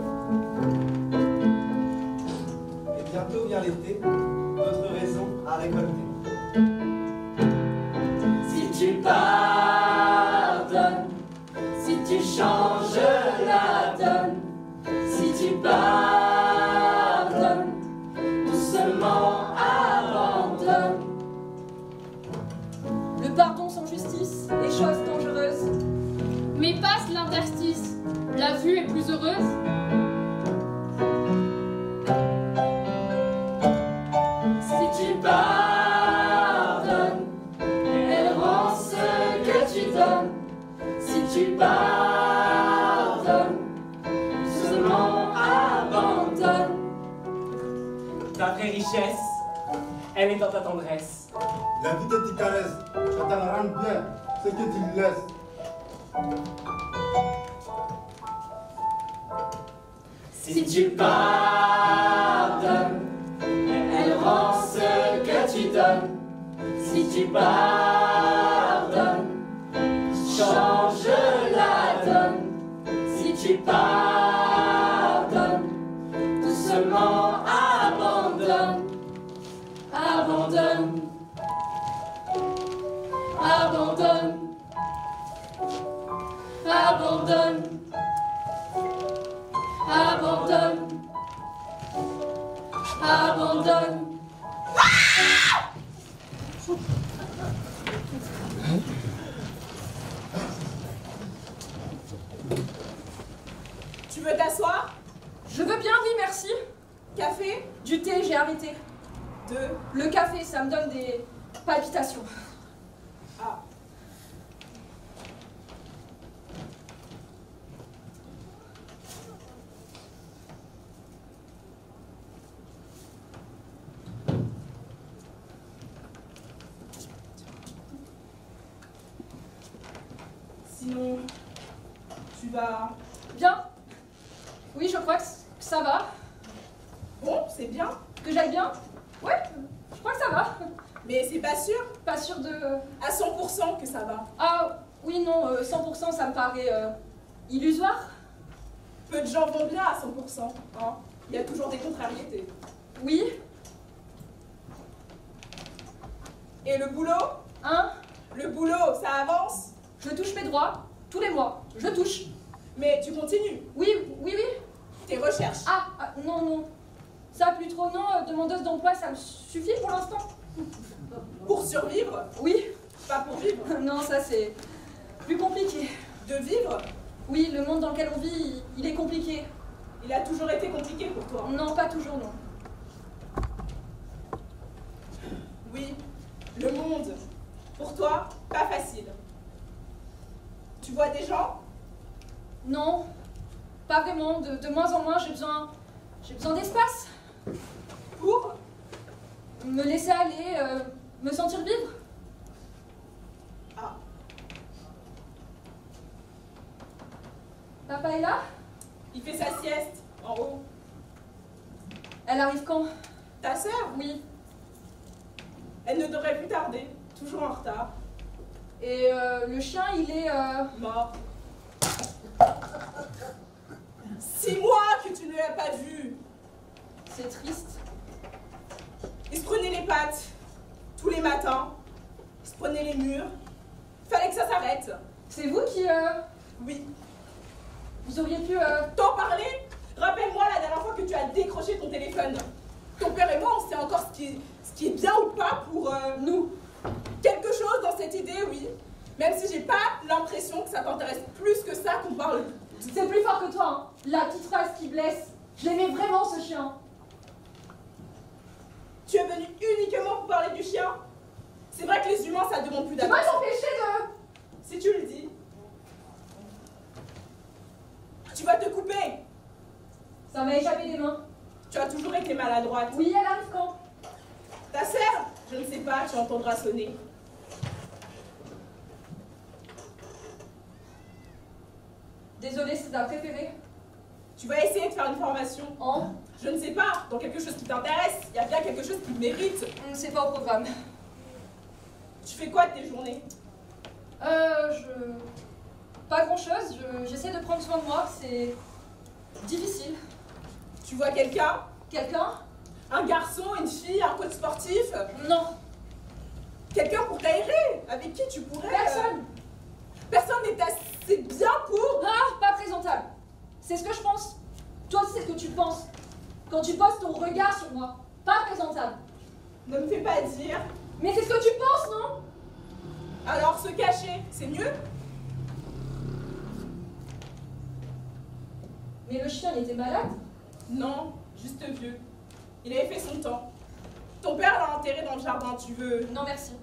Et bientôt vient l'été, notre raison à récolter. Si tu pardonnes, si tu changes la donne, si tu pardonnes, doucement abandonne. Le pardon sans justice, les choses dangereuses. Mais passe l'interstice, la vue est plus heureuse. Si tu pardonnes, elle rend ce que tu donnes. Si tu pardonnes, seulement abandonne. Ta vraie richesse, elle est dans ta tendresse. La vie que tu caresses, ça te rend bien ce que tu laisses. Si tu pardonnes, elle rend ce que tu donnes. Si tu pardonnes, change la donne. Si tu pardonnes, doucement abandonne, abandonne, abandonne, abandonne. Abandonne, abandonne. Tu veux t'asseoir? Je veux bien, oui, merci. Café? Du thé, j'ai arrêté. Le café, ça me donne des palpitations. Ah. Sinon, tu vas... Bien. Oui, je crois que ça va. Bon, c'est bien. Que j'aille bien? Ouais, je crois que ça va. Mais c'est pas sûr? Pas sûr de... À 100% que ça va. Ah, oui, non, 100% ça me paraît illusoire. Peu de gens vont bien à 100%. Hein. Il y a toujours des contrariétés. Oui. Et le boulot? Hein? Le boulot, ça avance? Je touche mes droits, tous les mois. Je touche. Mais tu continues? Oui, oui, oui. Tes recherches? Non, non. Ça, plus trop, non. Demandeuse d'emploi, ça me suffit pour l'instant. Pour survivre? Oui. Pas pour vivre? Non, ça, c'est plus compliqué. De vivre? Oui, le monde dans lequel on vit, il est compliqué. Il a toujours été compliqué pour toi. Non, pas toujours, non. Oui, le monde, pour toi, pas facile. Tu vois des gens? Non, pas vraiment. De moins en moins, j'ai besoin d'espace. Pour me laisser aller, me sentir vivre. Ah. Papa est là? Il fait sa sieste, en haut. Elle arrive quand? Ta sœur? Oui. Elle ne devrait plus tarder, toujours en retard. Et le chien, il est... mort. 6 mois que tu ne l'as pas vu. C'est triste. Il se prenait les pattes, tous les matins. Il se prenait les murs. Fallait que ça s'arrête. C'est vous qui... Oui. Vous auriez pu... T'en parler? Rappelle-moi la dernière fois que tu as décroché ton téléphone. Ton père et moi, on sait encore ce qui est bien ou pas pour nous. Quelque chose dans cette idée, oui. Même si j'ai pas l'impression que ça t'intéresse plus que ça qu'on parle. C'est plus fort que toi, hein. La petite phrase qui blesse. Je l'aimais vraiment, ce chien. Tu es venu uniquement pour parler du chien? C'est vrai que les humains, ça demande plus d'attention. Tu vas t'empêcher de... Si tu le dis. Tu vas te couper. Ça m'a échappé des mains. Tu as toujours été maladroite. Oui, elle arrive quand? Ta sœur? Je ne sais pas, tu entendras sonner. Désolée, c'est ta préférée. Tu vas essayer de faire une formation. En? Je ne sais pas, dans quelque chose qui t'intéresse. Il y a bien quelque chose qui mérite. C'est pas au programme. Tu fais quoi de tes journées? Pas grand-chose. J'essaie de prendre soin de moi. C'est difficile. Tu vois quelqu'un? Quelqu'un? Un garçon, une fille, un coach sportif? Non. Quelqu'un pour t'aérer? Avec qui tu pourrais... Personne. Personne n'est assez bien pour... Ah, pas présentable. C'est ce que je pense. Toi aussi, c'est ce que tu penses. Quand tu poses ton regard sur moi. Pas présentable. Ne me fais pas dire. Mais c'est ce que tu penses, non? Alors, se cacher, c'est mieux? Mais le chien, il était malade? Non, juste vieux. Il avait fait son temps. Ton père l'a enterré dans le jardin, tu veux... Non, merci.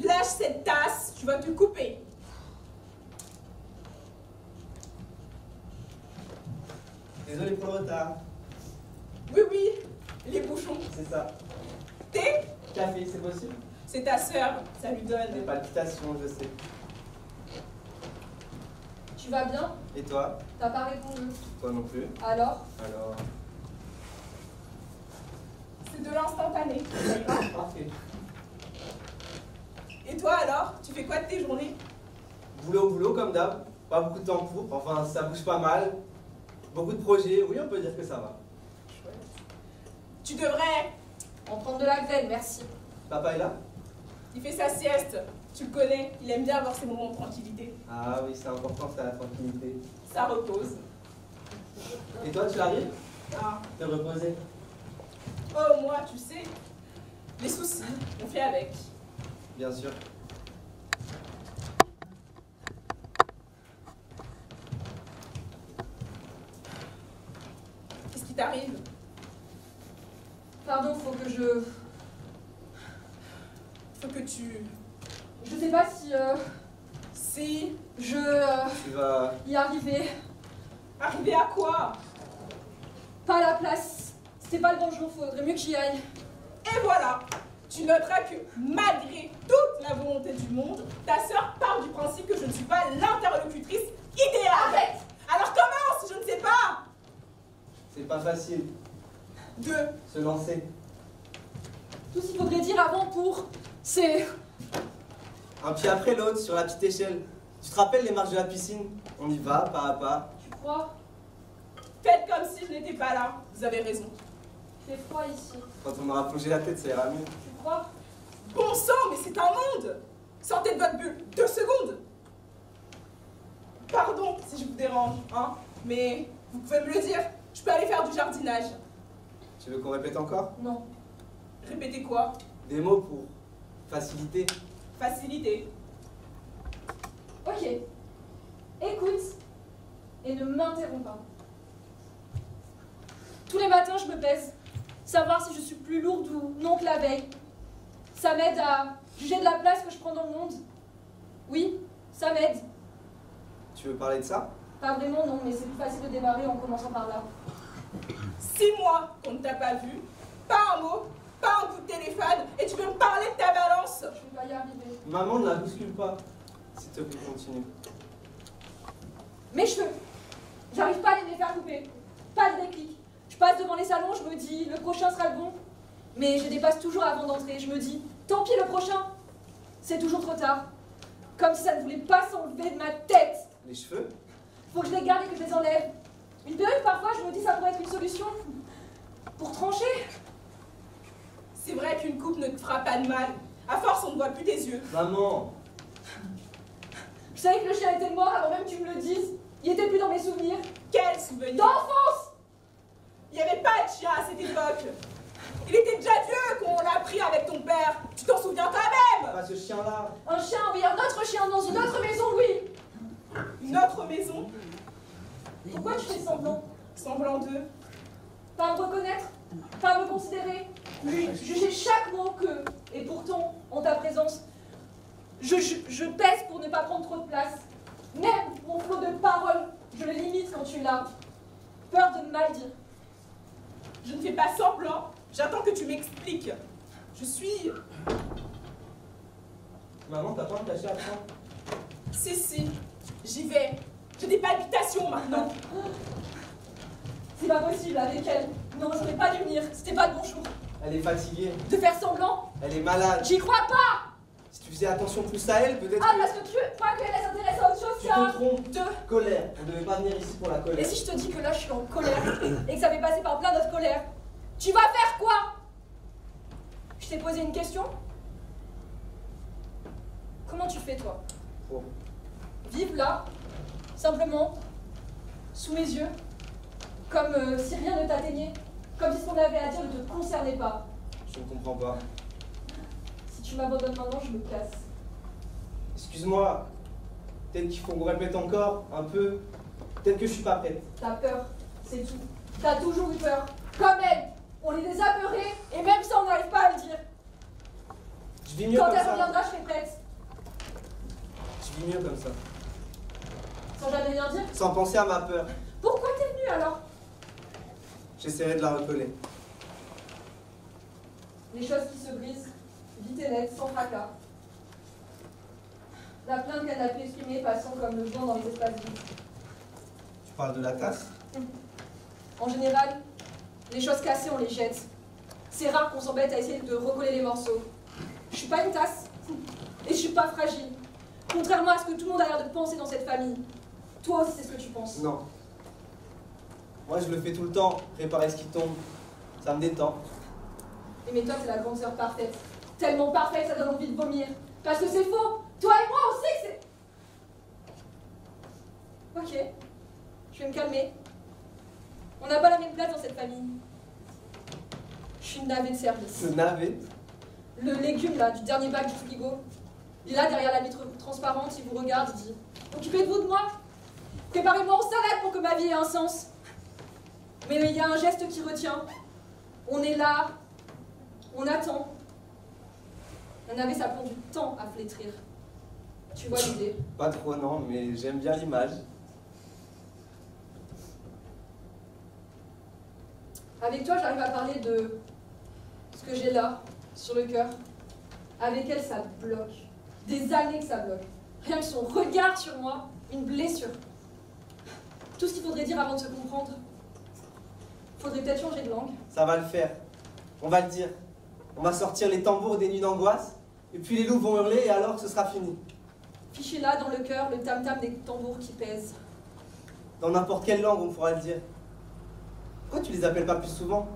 Lâche cette tasse, tu vas te couper. Désolé pour le retard. Oui, oui, les bouchons. C'est ça. Thé? Café, c'est possible? C'est ta sœur, ça lui Des donne. palpitations, je sais. Tu vas bien? Et toi? T'as pas répondu. Toi non plus? Alors? Alors... C'est de l'instantané. Parfait. Et toi alors, tu fais quoi de tes journées? Boulot, comme d'hab. Pas beaucoup de temps pour. Enfin, ça bouge pas mal. Beaucoup de projets. Oui, on peut dire que ça va. Tu devrais... En prendre de la graine, merci. Papa est là? Il fait sa sieste. Tu le connais, il aime bien avoir ses moments de tranquillité. Ah oui, c'est important, ça, la tranquillité. Ça repose. Et toi, tu arrives? Ah. Te reposer? Oh, moi, tu sais, les soucis, on fait avec. Bien sûr. Qu'est-ce qui t'arrive? Pardon, faut que tu... Je sais pas si... Si... Tu vas... y arriver. Arriver à quoi? Pas à la place. C'était pas le bon jour, faudrait mieux que j'y aille. Et voilà! Tu noteras que malgré toute la volonté du monde, ta sœur part du principe que je ne suis pas l'interlocutrice idéale. Arrête! Alors commence, je ne sais pas! C'est pas facile. De... Se lancer. Tout ce qu'il faudrait dire avant pour... C'est... Un pied après l'autre sur la petite échelle. Tu te rappelles les marches de la piscine? On y va, pas à pas. Tu crois? Faites comme si je n'étais pas là. Vous avez raison. Il fait froid ici. Quand on aura plongé la tête, ça ira mieux. Tu crois? Bon sang, mais c'est un monde! Sortez de votre bulle, 2 secondes! Pardon si je vous dérange, hein, mais vous pouvez me le dire, je peux aller faire du jardinage. Tu veux qu'on répète encore? Non. Répétez quoi? Des mots pour faciliter. Facilité. Ok. écoute et ne m'interromps pas. Tous les matins, je me pèse, savoir si je suis plus lourde ou non que la veille. Ça m'aide à juger de la place que je prends dans le monde. Oui, ça m'aide. Tu veux parler de ça? Pas vraiment, non, mais c'est plus facile de démarrer en commençant par là. 6 mois qu'on ne t'a pas vu, pas un mot, pas un coup de téléphone, et tu veux me parler de ta balance? Je vais pas y arriver. Maman, ne la bouscule pas. S'il te plaît, continue. Mes cheveux, j'arrive pas à les faire couper. Pas de déclic. Je passe devant les salons, je me dis, le prochain sera le bon. Mais je dépasse toujours avant d'entrer. Je me dis, tant pis le prochain. C'est toujours trop tard. Comme si ça ne voulait pas s'enlever de ma tête. Les cheveux? Faut que je les garde et que je les enlève. Une perruque, parfois, je me dis, ça pourrait être une solution. Pour trancher. C'est vrai qu'une coupe ne te fera pas de mal. À force, on ne voit plus tes yeux. Maman! Je savais que le chien était mort avant même que tu me le dises. Il était plus dans mes souvenirs. Quel souvenir! D'enfance! Il n'y avait pas de chien à cette époque. Il était déjà vieux quand on l'a pris avec ton père. Tu t'en souviens toi-même? Pas ce chien-là. Un chien, oui, un autre chien dans une autre maison, oui. Une autre maison? Pourquoi tu fais semblant? Semblant de? Pas me reconnaître? Pas me considérer? Juger chaque mot que, et pourtant, en ta présence, je pèse pour ne pas prendre trop de place. Même mon flot de paroles, je le limite quand tu es là. Peur de mal dire. Je ne fais pas semblant. J'attends que tu m'expliques. Je suis... Maman, t'as pas caché à toi? Si, j'y vais. J'ai des palpitations maintenant. C'est pas possible avec elle. Non, je n'aurais pas dû venir. C'était pas le bon jour. Elle est fatiguée. De faire semblant? Elle est malade. J'y crois pas! Si tu faisais attention plus à elle, peut-être Ah, parce que tu veux pas qu'elle s'intéresse à autre chose tu qu'à... te trompes. Colère. On devait pas venir ici pour la colère. Et si je te dis que là, je suis en colère et que ça fait passer par plein d'autres colères, tu vas faire quoi? Je t'ai posé une question. Comment tu fais, toi? Oh. Vivre là, simplement, sous mes yeux, comme si rien ne t'atteignait, comme si ce qu'on avait à dire ne te concernait pas. Je ne comprends pas. Si tu m'abandonnes maintenant, je me casse. Excuse-moi. Peut-être qu'il faut qu'on répète encore, un peu. Peut-être que je suis pas prête. T'as peur, c'est tout. T'as toujours eu peur. Comme elle. On les a apeurés, et même ça, on n'arrive pas à le dire. Je vis mieux Quand comme elle ça. reviendra, je serai prête. Je vis mieux comme ça. Sans jamais rien dire. Sans penser à ma peur. Pourquoi t'es venue alors? J'essaierai de la recoller. Les choses qui se brisent, vite et net, sans fracas. La plainte qu'elle n'a pu exprimer passant comme le vent dans les espaces vides. Tu parles de la tasse? En général, les choses cassées, on les jette. C'est rare qu'on s'embête à essayer de recoller les morceaux. Je suis pas une tasse, et je suis pas fragile. Contrairement à ce que tout le monde a l'air de penser dans cette famille. Toi aussi, c'est ce que tu penses. Non. Moi, je le fais tout le temps, réparer ce qui tombe. Ça me détend. Mais toi, t'es la grande sœur parfaite. Tellement parfaite, ça donne envie de vomir. Parce que c'est faux. Toi et moi, on sait que c'est... Ok. Je vais me calmer. On n'a pas la même place dans cette famille. Je suis une navée de service. Le navet? Le légume, là, du dernier bac du frigo. Il est là, derrière la vitre transparente, il vous regarde, il dit « Occupez-vous de moi. Préparez-moi en salade pour que ma vie ait un sens. » Mais il y a un geste qui retient. On est là. On attend. Un navet, ça prend du temps à flétrir. Tu vois l'idée? Pas trop, non, mais j'aime bien l'image. Avec toi, j'arrive à parler de ce que j'ai là, sur le cœur. Avec elle, ça bloque. Des années que ça bloque. Rien que son regard sur moi, une blessure. Tout ce qu'il faudrait dire avant de se comprendre. Faudrait peut-être changer de langue. Ça va le faire. On va le dire. On va sortir les tambours des nuits d'angoisse, et puis les loups vont hurler, et alors ce sera fini. Fiché là, dans le cœur, le tam-tam des tambours qui pèsent. Dans n'importe quelle langue, on pourra le dire. Pourquoi tu les appelles pas plus souvent?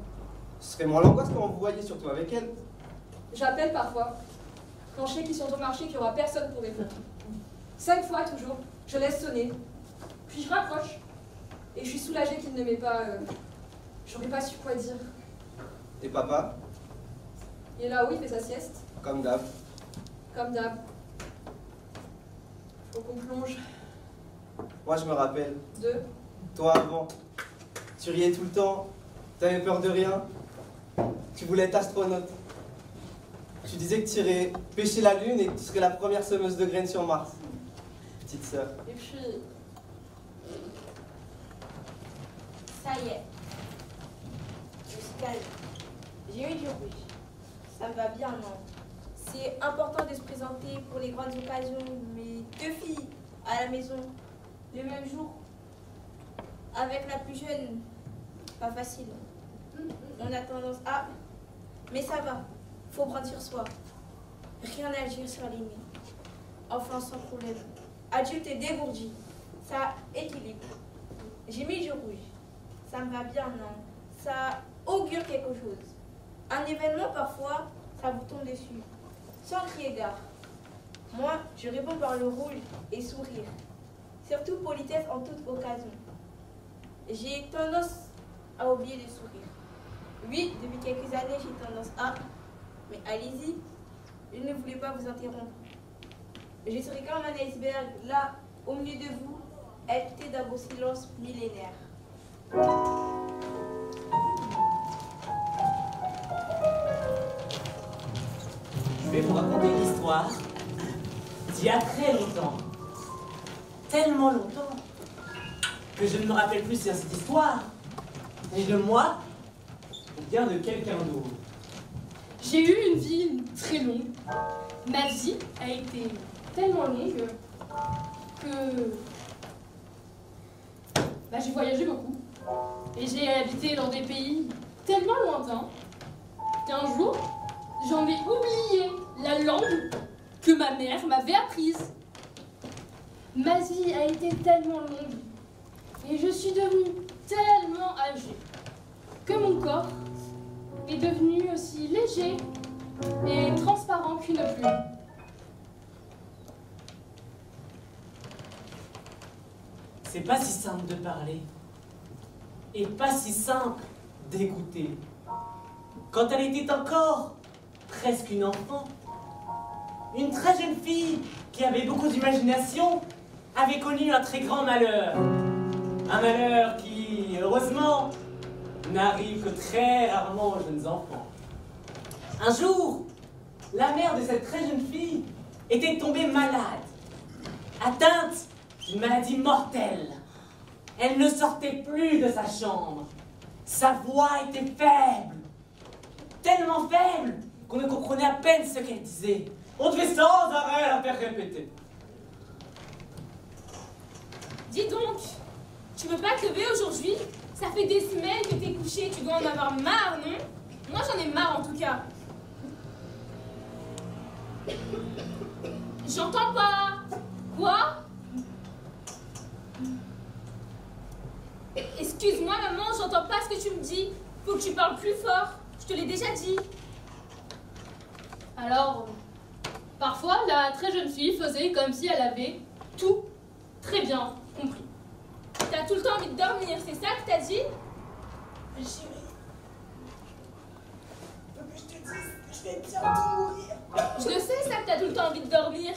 Ce serait moins l'angoisse quand on vous voyait, surtout avec elle. J'appelle parfois. Quand je sais qu'ils sont au marché, qu'il n'y aura personne pour répondre. 5 fois toujours, je laisse sonner. Puis je raccroche. Et je suis soulagée qu'il ne m'ait pas... J'aurais pas su quoi dire. Et papa? Il est là, oui, il fait sa sieste. Comme d'hab. Comme d'hab. Faut qu'on plonge. Moi, je me rappelle. De Toi, avant, tu riais tout le temps, t'avais peur de rien. Tu voulais être astronaute. Tu disais que tu irais pêcher la Lune et que tu serais la première semeuse de graines sur Mars. Petite sœur. Et puis... Ça y est. Je suis calme. J'ai eu du rouge. Ça me va bien, non? C'est important de se présenter pour les grandes occasions, mais 2 filles à la maison, le même jour, avec la plus jeune, pas facile. On a tendance à... Mais ça va, faut prendre sur soi. Rien à dire sur les mains. Enfin, sans problème. Adulte et dégourdi, ça équilibre. J'ai mis du rouge. Ça me va bien, non? Ça augure quelque chose. Un événement, parfois, ça vous tombe dessus. Sans crier gare. Moi, je réponds par le rouge et sourire. Surtout politesse en toute occasion. J'ai tendance à oublier les sourires. Oui, depuis quelques années, j'ai tendance à... Mais allez-y, je ne voulais pas vous interrompre. Je serai comme un iceberg, là, au milieu de vous, habité d'un beau silence millénaire. Je vais vous raconter une histoire d'il y a très longtemps. Tellement longtemps que je ne me rappelle plus si c'est cette histoire ni de moi ou bien de quelqu'un d'autre. J'ai eu une vie très longue. Ma vie a été tellement longue que j'ai voyagé beaucoup. Et j'ai habité dans des pays tellement lointains qu'un jour, j'en ai oublié la langue que ma mère m'avait apprise. Ma vie a été tellement longue et je suis devenue tellement âgée que mon corps est devenu aussi léger et transparent qu'une plume. C'est pas si simple de parler et pas si simple d'écouter. Quand elle était encore presque une enfant, une très jeune fille qui avait beaucoup d'imagination avait connu un très grand malheur. Un malheur qui, heureusement, n'arrive que très rarement aux jeunes enfants. Un jour, la mère de cette très jeune fille était tombée malade, atteinte d'une maladie mortelle. Elle ne sortait plus de sa chambre. Sa voix était faible, tellement faible qu'on ne comprenait à peine ce qu'elle disait. On devait sans arrêt la faire répéter. Dis donc, tu veux pas te lever aujourd'hui? Ça fait des semaines que t'es couché, tu dois en avoir marre, non? Moi j'en ai marre en tout cas. J'entends pas. Quoi? Excuse-moi maman, j'entends pas ce que tu me dis. Faut que tu parles plus fort, je te l'ai déjà dit. Alors, parfois la très jeune fille faisait comme si elle avait tout très bien compris. T'as tout le temps envie de dormir, c'est ça que t'as dit? Mais chérie, faut que je te dise que je vais bientôt mourir. Je le sais ça que t'as tout le temps envie de dormir.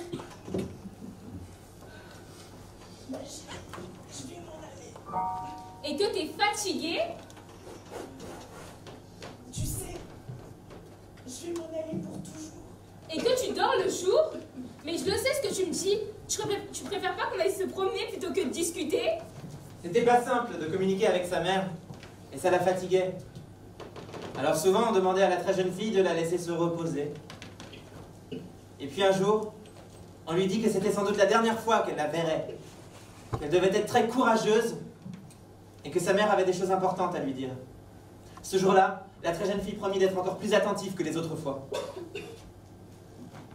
Ma chérie, je vais m'en aller. Et que t'es fatiguée? Tu sais, je vais m'en aller pour toujours. Et que tu dors le jour? Mais je le sais ce que tu me dis. Tu préfères pas qu'on aille se promener plutôt que de discuter? C'était pas simple de communiquer avec sa mère, et ça la fatiguait. Alors souvent, on demandait à la très jeune fille de la laisser se reposer. Et puis un jour, on lui dit que c'était sans doute la dernière fois qu'elle la verrait, qu'elle devait être très courageuse, et que sa mère avait des choses importantes à lui dire. Ce jour-là, la très jeune fille promit d'être encore plus attentive que les autres fois.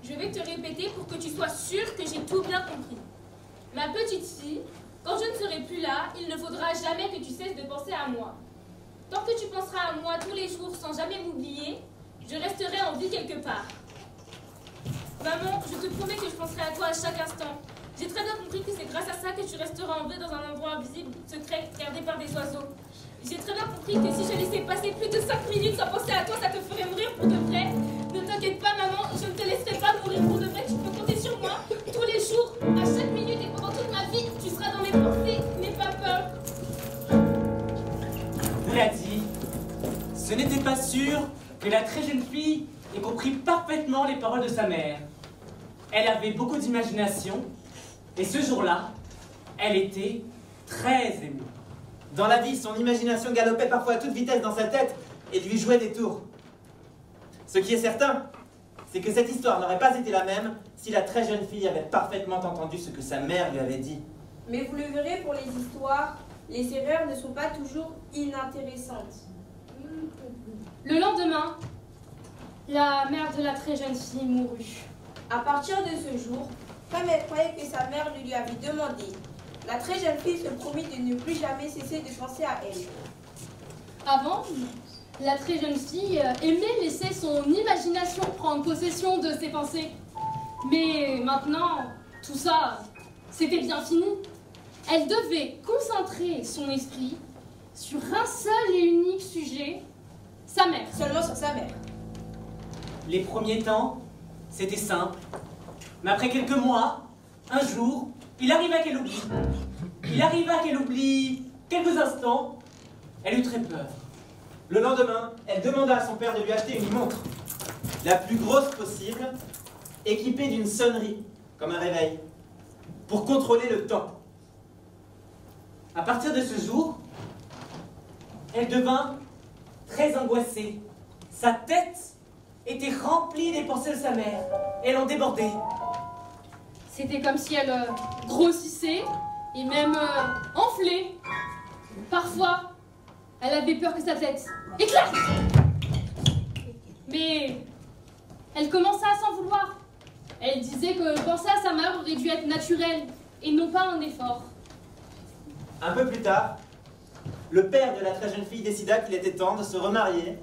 Je vais te répéter pour que tu sois sûre que j'ai tout bien compris. Ma petite fille, quand je ne serai plus là, il ne faudra jamais que tu cesses de penser à moi. Tant que tu penseras à moi tous les jours sans jamais m'oublier, je resterai en vie quelque part. Maman, je te promets que je penserai à toi à chaque instant. J'ai très bien compris que c'est grâce à ça que tu resteras en vie dans un endroit invisible, secret, gardé par des oiseaux. J'ai très bien compris que si je laissais passer plus de 5 minutes sans penser à toi, ça te ferait mourir pour de vrai. Ne t'inquiète pas, maman, je ne te laisserai pas mourir pour de vrai. Tu peux compter sur moi tous les jours, à chaque minute et pendant toute ma vie, tu seras dans mes Ce n'était pas sûr que la très jeune fille ait compris parfaitement les paroles de sa mère. Elle avait beaucoup d'imagination, et ce jour-là, elle était très émue. Dans la vie, son imagination galopait parfois à toute vitesse dans sa tête et lui jouait des tours. Ce qui est certain, c'est que cette histoire n'aurait pas été la même si la très jeune fille avait parfaitement entendu ce que sa mère lui avait dit. Mais vous le verrez, pour les histoires, les erreurs ne sont pas toujours inintéressantes. Le lendemain, la mère de la très jeune fille mourut. À partir de ce jour, comme elle croyait que sa mère le lui avait demandé, la très jeune fille se promit de ne plus jamais cesser de penser à elle. Avant, la très jeune fille aimait laisser son imagination prendre possession de ses pensées. Mais maintenant, tout ça, c'était bien fini. Elle devait concentrer son esprit sur un seul et unique sujet, sa mère. Seulement sur sa mère. Les premiers temps, c'était simple. Mais après quelques mois, un jour, il arriva qu'elle oublie. Il arriva qu'elle oublie quelques instants. Elle eut très peur. Le lendemain, elle demanda à son père de lui acheter une montre, la plus grosse possible, équipée d'une sonnerie, comme un réveil, pour contrôler le temps. À partir de ce jour, elle devint très angoissée. Sa tête était remplie des pensées de sa mère. Elle en débordait. C'était comme si elle grossissait et même enflait. Parfois, elle avait peur que sa tête éclate. Mais elle commença à s'en vouloir. Elle disait que penser à sa mère aurait dû être naturel et non pas un effort. Un peu plus tard, le père de la très jeune fille décida qu'il était temps de se remarier.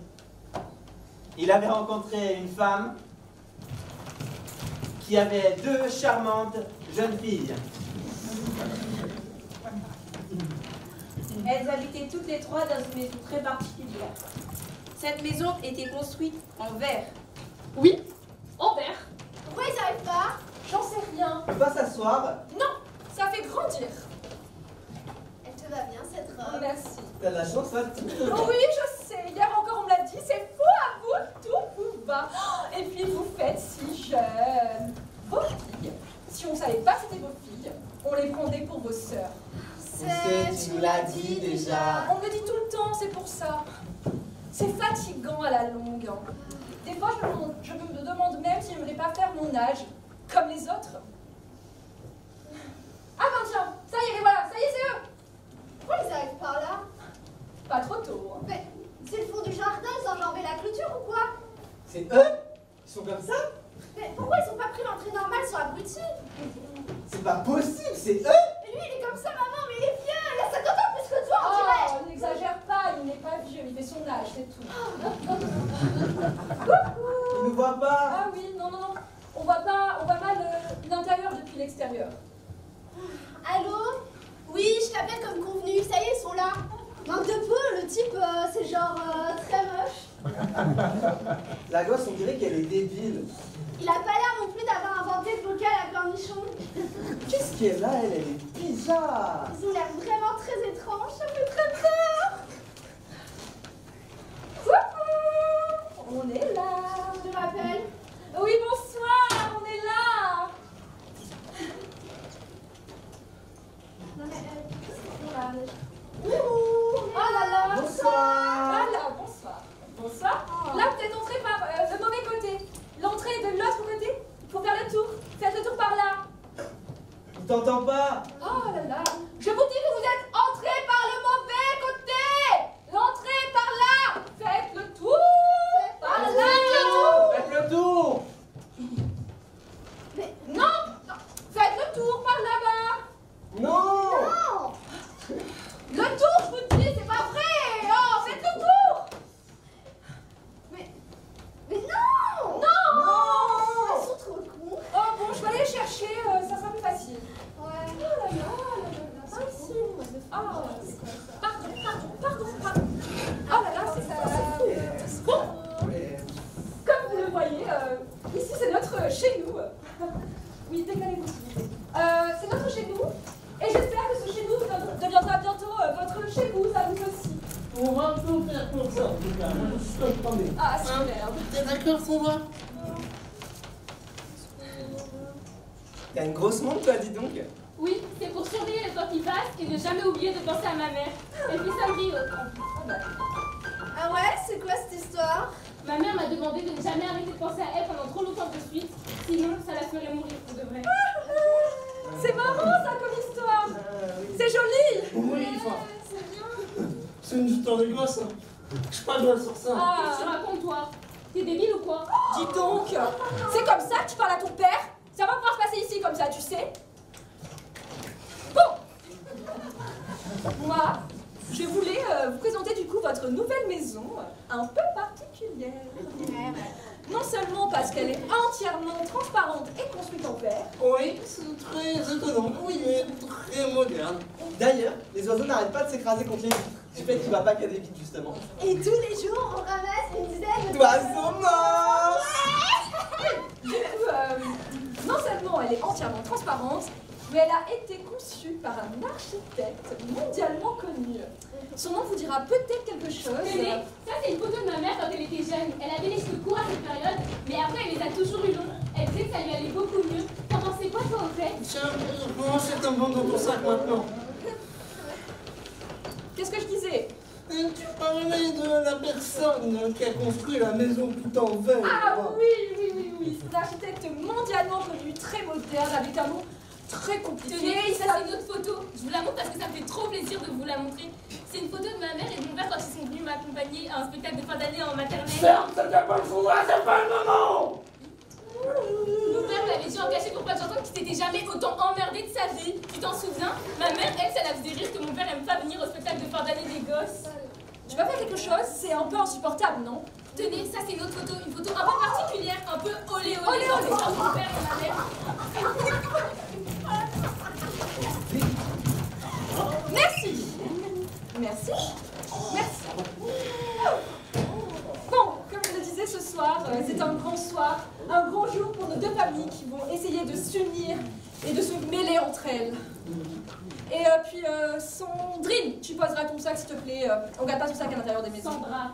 Il avait rencontré une femme qui avait 2 charmantes jeunes filles. Elles habitaient toutes les 3 dans une maison très particulière. Cette maison était construite en verre. Oui, en verre. Pourquoi ils arrivent pas? J'en sais rien. On peut pas s'asseoir? Non, ça fait grandir. Elle te va bien cette Oh, robe. merci. T'as de la chance, hein? Oh oui, je sais. Hier encore, on me l'a dit. C'est faux à vous. Tout vous va. Et puis, vous faites si jeune. Vos filles, si on savait pas que c'était vos filles, on les prendrait pour vos sœurs. Tu nous l'as dit déjà. On me le dit tout le temps, c'est pour ça. C'est fatigant à la longue. Des fois, je me demande même si je n'aimerais pas faire mon âge, comme les autres. Ah ben tiens, ça y est, voilà, ça y est, c'est eux. Pourquoi ils arrivent par là? Pas trop tôt. Hein. Mais c'est le fond du jardin, ils ont enjambé la clôture ou quoi? C'est eux? Ils sont comme ça? Mais pourquoi ils ont pas pris l'entrée normale sur l'abruti? C'est pas possible, c'est eux? Et lui il est comme ça maman, mais il est vieux, il a 50 ans plus que toi on dirait. Oh, n'exagère pas, il n'est pas vieux, il fait son âge, c'est tout. Ils nous voient pas. Ah oui, non, non, non. On voit mal l'intérieur depuis l'extérieur. Allô? Oui, je t'appelle comme convenu, ça y est, ils sont là. Manque de peu, le type, c'est genre très moche. La gosse, on dirait qu'elle est débile. Il a pas l'air non plus d'avoir inventé le bocal à cornichons. Qu'est-ce qu'elle a, elle est bizarre. Ils ont l'air vraiment très étranges, ça fait très peur. Coucou! On est là. Je te rappelle. Oui, bonsoir, on est là. Non mais Oh là là. Bonsoir. Voilà, bonsoir. Bonsoir. Là, vous êtes entré par le mauvais côté. L'entrée est de l'autre côté. Il faut faire le tour. Faites le tour par là. On t'entend pas. Oh là là. Je vous dis que vous êtes On va tout faire pour ça, en tout cas. Je te promets. Ah, super. T'es d'accord, Sandra? T'as une grosse montre, toi, dis donc. Oui, c'est pour surveiller le temps qui passe et ne jamais oublier de penser à ma mère. Elle fait ça brille. Ah ouais, c'est quoi cette histoire? Ma mère m'a demandé de ne jamais arrêter de penser à elle pendant trop longtemps de suite, sinon ça la ferait mourir pour de vrai. C'est marrant ça comme histoire. C'est joli. Oui, enfin. C'est une histoire de gosse. Hein. Je pas de sur ça. Ah, qu'est-ce que tu racontes toi? T'es débile ou quoi? Dis donc, c'est comme ça que tu parles à ton père? Ça va pouvoir se passer ici comme ça, tu sais? Bon. Moi, je voulais vous présenter du coup votre nouvelle maison, un peu particulière. Non seulement parce qu'elle est entièrement transparente et construite en verre. Oui, c'est très étonnant. Oui, mais très moderne. D'ailleurs, les oiseaux n'arrêtent pas de s'écraser contre les vitres. Du fait qu'il va pas qu'à des vitres, justement. Et tous les jours, on ramasse une dizaine de D'oiseaux morts. Du coup, non seulement elle est entièrement transparente, mais elle a été conçue par un architecte mondialement connu. Son nom vous dira peut-être quelque chose. Tenez, ça c'est une photo de ma mère quand elle était jeune. Elle avait les cheveux courts à cette période, mais après elle les a toujours eu longs. Elle disait que ça lui allait beaucoup mieux. T'en pensais quoi toi au fait? Tiens, comment c'est un bon dans ton sac maintenant? Qu'est-ce que je disais? Tu parlais de la personne qui a construit la maison tout en verre. Ah oui. C'est un architecte mondialement connu, très moderne, avec un nom très compliqué. Tenez, ça c'est une autre photo. Je vous la montre parce que ça me fait trop plaisir de vous la montrer. C'est une photo de ma mère et de mon père quand ils sont venus m'accompagner à un spectacle de fin d'année en maternelle. Ferme, ça t'a pas le fond, c'est pas le moment. Mon père m'avait dit en cachet pour pas que j'entende qu'il s'était jamais autant emmerdé de sa vie. Tu t'en souviens? Ma mère, elle, ça la faisait rire que mon père aime pas venir au spectacle de fin d'année des gosses. Tu vas faire quelque chose? C'est un peu insupportable, non? Tenez, ça c'est une autre photo, une photo un peu particulière, un peu olé olé entre mon père et ma mère. Merci. Bon, comme je le disais ce soir, c'est un grand soir, un grand jour pour nos deux familles qui vont essayer de s'unir et de se mêler entre elles. Et puis, Sandrine, tu poseras ton sac s'il te plaît. On garde pas ton sac à l'intérieur des maisons. Sandra.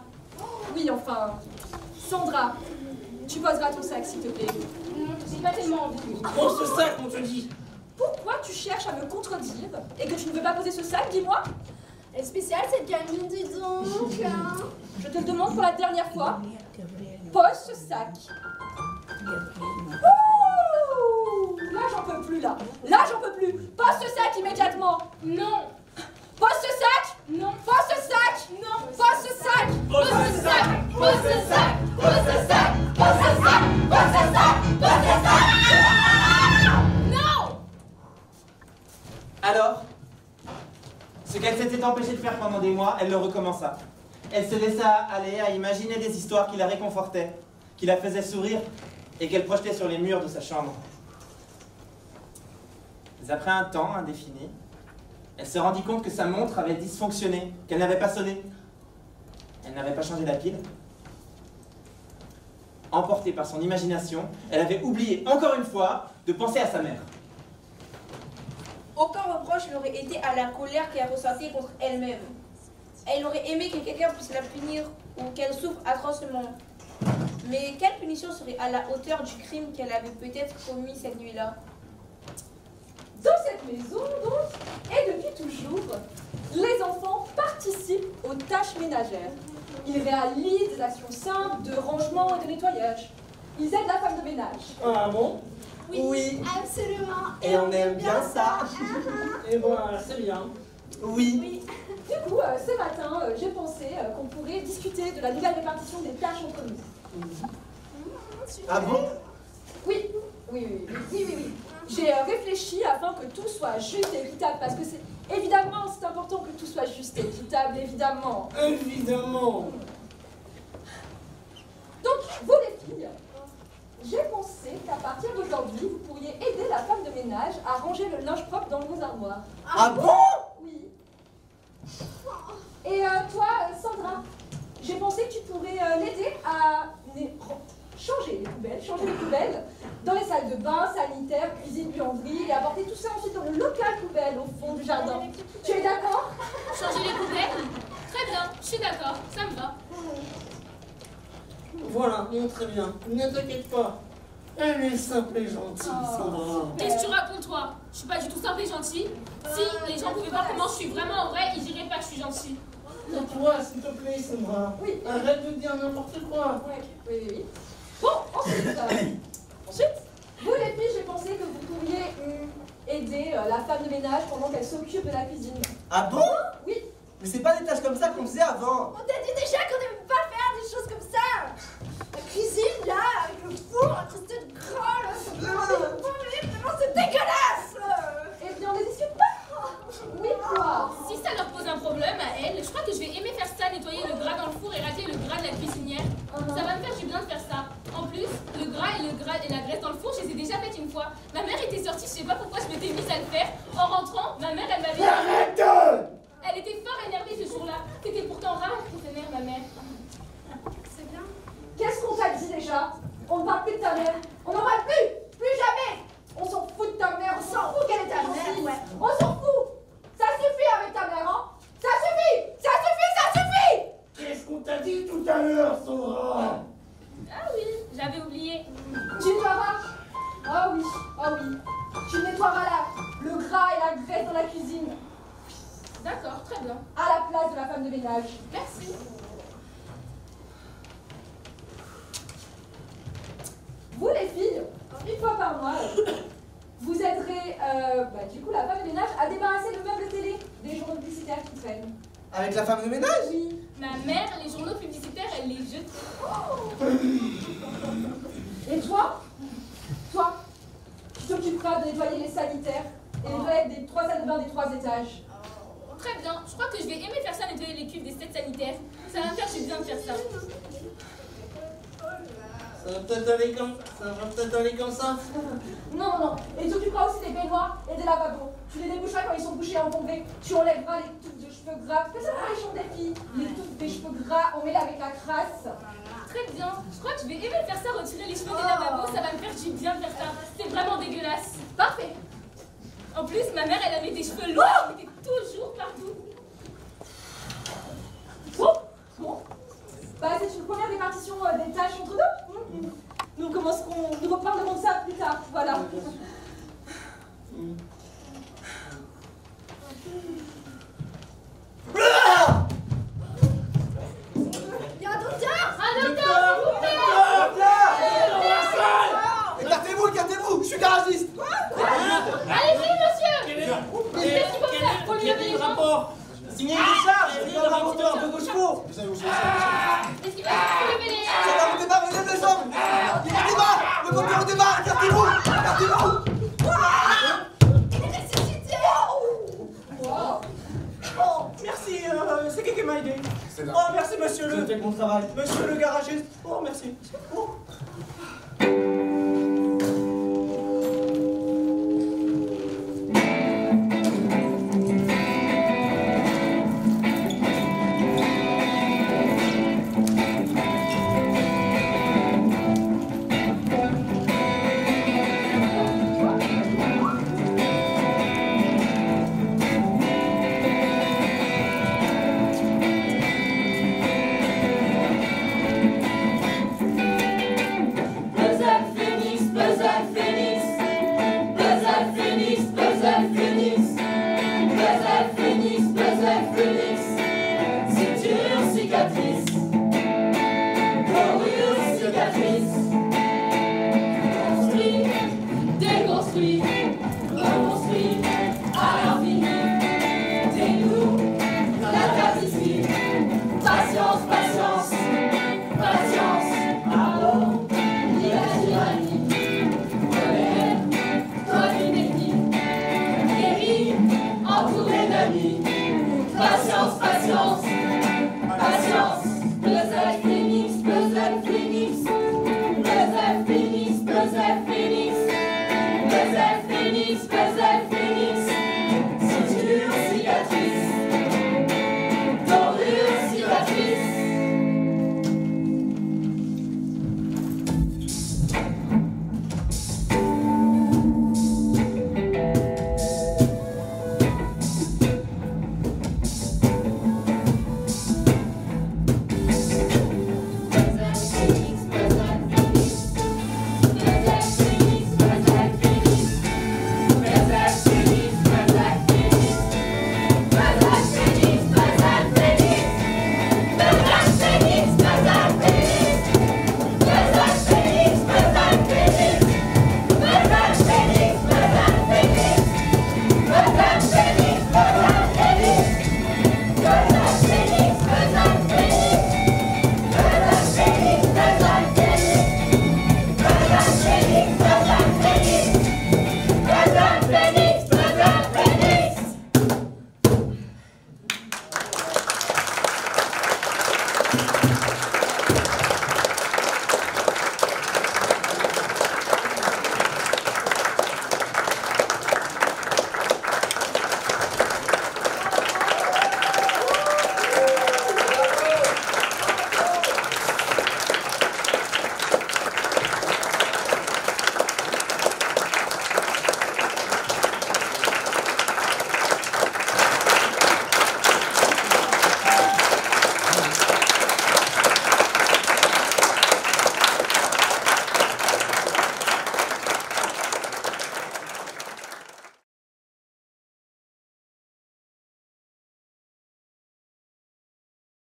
Oui, enfin, Sandra, tu poseras ton sac s'il te plaît. J'ai pas tellement envie. Pose ce sac, on te dit. Pourquoi tu cherches à me contredire et que tu ne veux pas poser ce sac, dis-moi? Elle est spéciale cette gamine, dis donc. Je te le demande pour la dernière fois. Pose ce sac. Ouh, là, j'en peux plus, là. Là, j'en peux plus. Pose ce sac immédiatement. Non. Pose ce sac. Non. Pose ce sac. Non. Pose ce sac. Pose ce sac. Pose ce sac. Pose ce sac. Pose ce sac. Pose ce sac. Pose ce sac. Non. Alors, ce qu'elle s'était empêchée de faire pendant des mois, elle le recommença. Elle se laissa aller à imaginer des histoires qui la réconfortaient, qui la faisaient sourire et qu'elle projetait sur les murs de sa chambre. Mais après un temps indéfini, elle se rendit compte que sa montre avait dysfonctionné, qu'elle n'avait pas sonné. Elle n'avait pas changé la pile. Emportée par son imagination, elle avait oublié encore une fois de penser à sa mère. Aucun reproche n'aurait été à la colère qu'elle ressentait contre elle-même. Elle aurait aimé que quelqu'un puisse la punir ou qu'elle souffre atrocement. Mais quelle punition serait à la hauteur du crime qu'elle avait peut-être commis cette nuit-là? Dans cette maison, donc, et depuis toujours, les enfants participent aux tâches ménagères. Ils réalisent des actions simples de rangement et de nettoyage. Ils aident la femme de ménage. Ah bon? Oui. Absolument. Et on aime bien ça. Et bon, c'est bien. Oui. Du coup, ce matin, j'ai pensé qu'on pourrait discuter de la nouvelle répartition des tâches entre nous. Ah bon? Oui. J'ai réfléchi afin que tout soit juste et équitable, parce que c'est important que tout soit juste et équitable, évidemment. Évidemment. Donc, vous les filles, j'ai pensé qu'à partir d'aujourd'hui, vous pourriez aider la femme de ménage à ranger le linge propre dans vos armoires. Ah bon? Oui. Et toi, Sandra, j'ai pensé que tu pourrais l'aider à changer les poubelles dans les salles de bain, sanitaires, cuisine, buanderie, et apporter tout ça ensuite dans le local poubelle au fond du jardin. Tu es d'accord? Changer les poubelles? Très bien, je suis d'accord, ça me va. Voilà, non, très bien. Ne t'inquiète pas. Elle est simple et gentille, Sandra. Qu'est-ce que tu racontes, toi? Je suis pas du tout simple et gentille. Si les gens pouvaient voir comment je suis vraiment en vrai, ils diraient pas que je suis gentille. Toi, s'il te plaît, Sandra. Oui. Arrête de dire n'importe quoi. Oui. Bon, ensuite, vous les filles, j'ai pensé que vous pourriez aider la femme de ménage pendant qu'elle s'occupe de la cuisine. Ah bon? Oui. Mais c'est pas des tâches comme ça qu'on faisait avant. On t'a dit déjà qu'on n'aime pas faire des choses comme ça. La cuisine, là, avec le four incrusté de gras, là, c'est dégueulasse. Eh bien, on ne discute pas. Oui, quoi? Si ça leur pose un problème à elles, je crois que je vais aimer faire ça, nettoyer le gras dans le four et rater le gras de la cuisinière. Ça va me faire du bien de faire ça. En plus, le gras et la graisse dans le four, je les ai déjà faites une fois. Ma mère était sortie, je sais pas pourquoi je m'étais mise à le faire. En rentrant, ma mère, elle m'avait... Arrête! Elle était fort énervée ce jour-là. C'était pourtant rare pour sa mère, ma mère. C'est bien. Qu'est-ce qu'on t'a dit déjà? On ne parle plus de ta mère. On n'en parle plus. Plus jamais. On s'en fout de ta mère. On s'en fout qu'elle est ta mère. Ouais. On s'en fout. Ça suffit avec ta mère, hein? Ça suffit. Ça suffit, ça suffit. Qu'est-ce qu'on t'a dit tout à l'heure, Sandra? Ah oui, j'avais oublié. Tu nettoieras. Ah oui. Tu nettoieras le gras et la graisse dans la cuisine. D'accord, très bien. À la place de la femme de ménage. Merci. Vous les filles, une fois par mois, vous aiderez du coup la femme de ménage à débarrasser le meuble télé des journaux publicitaires qui traînent. Avec la femme de ménage? Oui. Ma mère, les journaux publicitaires, elle les jette. Et toi, tu t'occuperas de nettoyer les sanitaires et les toilettes des 3 salles de bain des 3 étages. Très bien, je crois que je vais aimer faire ça, nettoyer les cuves des 7 sanitaires. Ça va me faire du bien de faire ça. Ça va peut-être aller comme ça. Non. Et tu t'occuperas aussi des baignoires et des lavabos. Tu les déboucheras quand ils sont bouchés et encombrés. Tu enlèveras les touffes de cheveux gras. Fais ça pour les chambres des filles. Les touffes des cheveux gras emmêlés avec la crasse. Très bien, je crois que je vais aimer faire ça, retirer les cheveux des lavabos. Ça va me faire du bien de faire ça. C'est vraiment dégueulasse. Parfait. En plus, ma mère, elle avait des cheveux longs. Elle était toujours partout. Bon. C'est une première répartition des tâches entre nous. Nous reparlerons de ça plus tard. Voilà. Il y a un docteur. Un docteur, s'il vous plaît. Écartez-vous, je suis garagiste. Allez-y, monsieur. Qu'est-ce qu'il faut faire? Faut lui lever les jambes. Rapport. Signer une décharge, c'est comme un rapporteur un peu gauche-faux. Est-ce qu'il faut lever les... Ça va vous démarrer, lève les jambes. Il redémarre. Le moteur redémarre, écartez-vous. Il est ressuscité. Oh, merci, c'est qui m'a aidé. Oh, merci, monsieur le... J'ai fait mon travail. Monsieur le garagiste. Oh, merci. Oh. Entouré d'amis,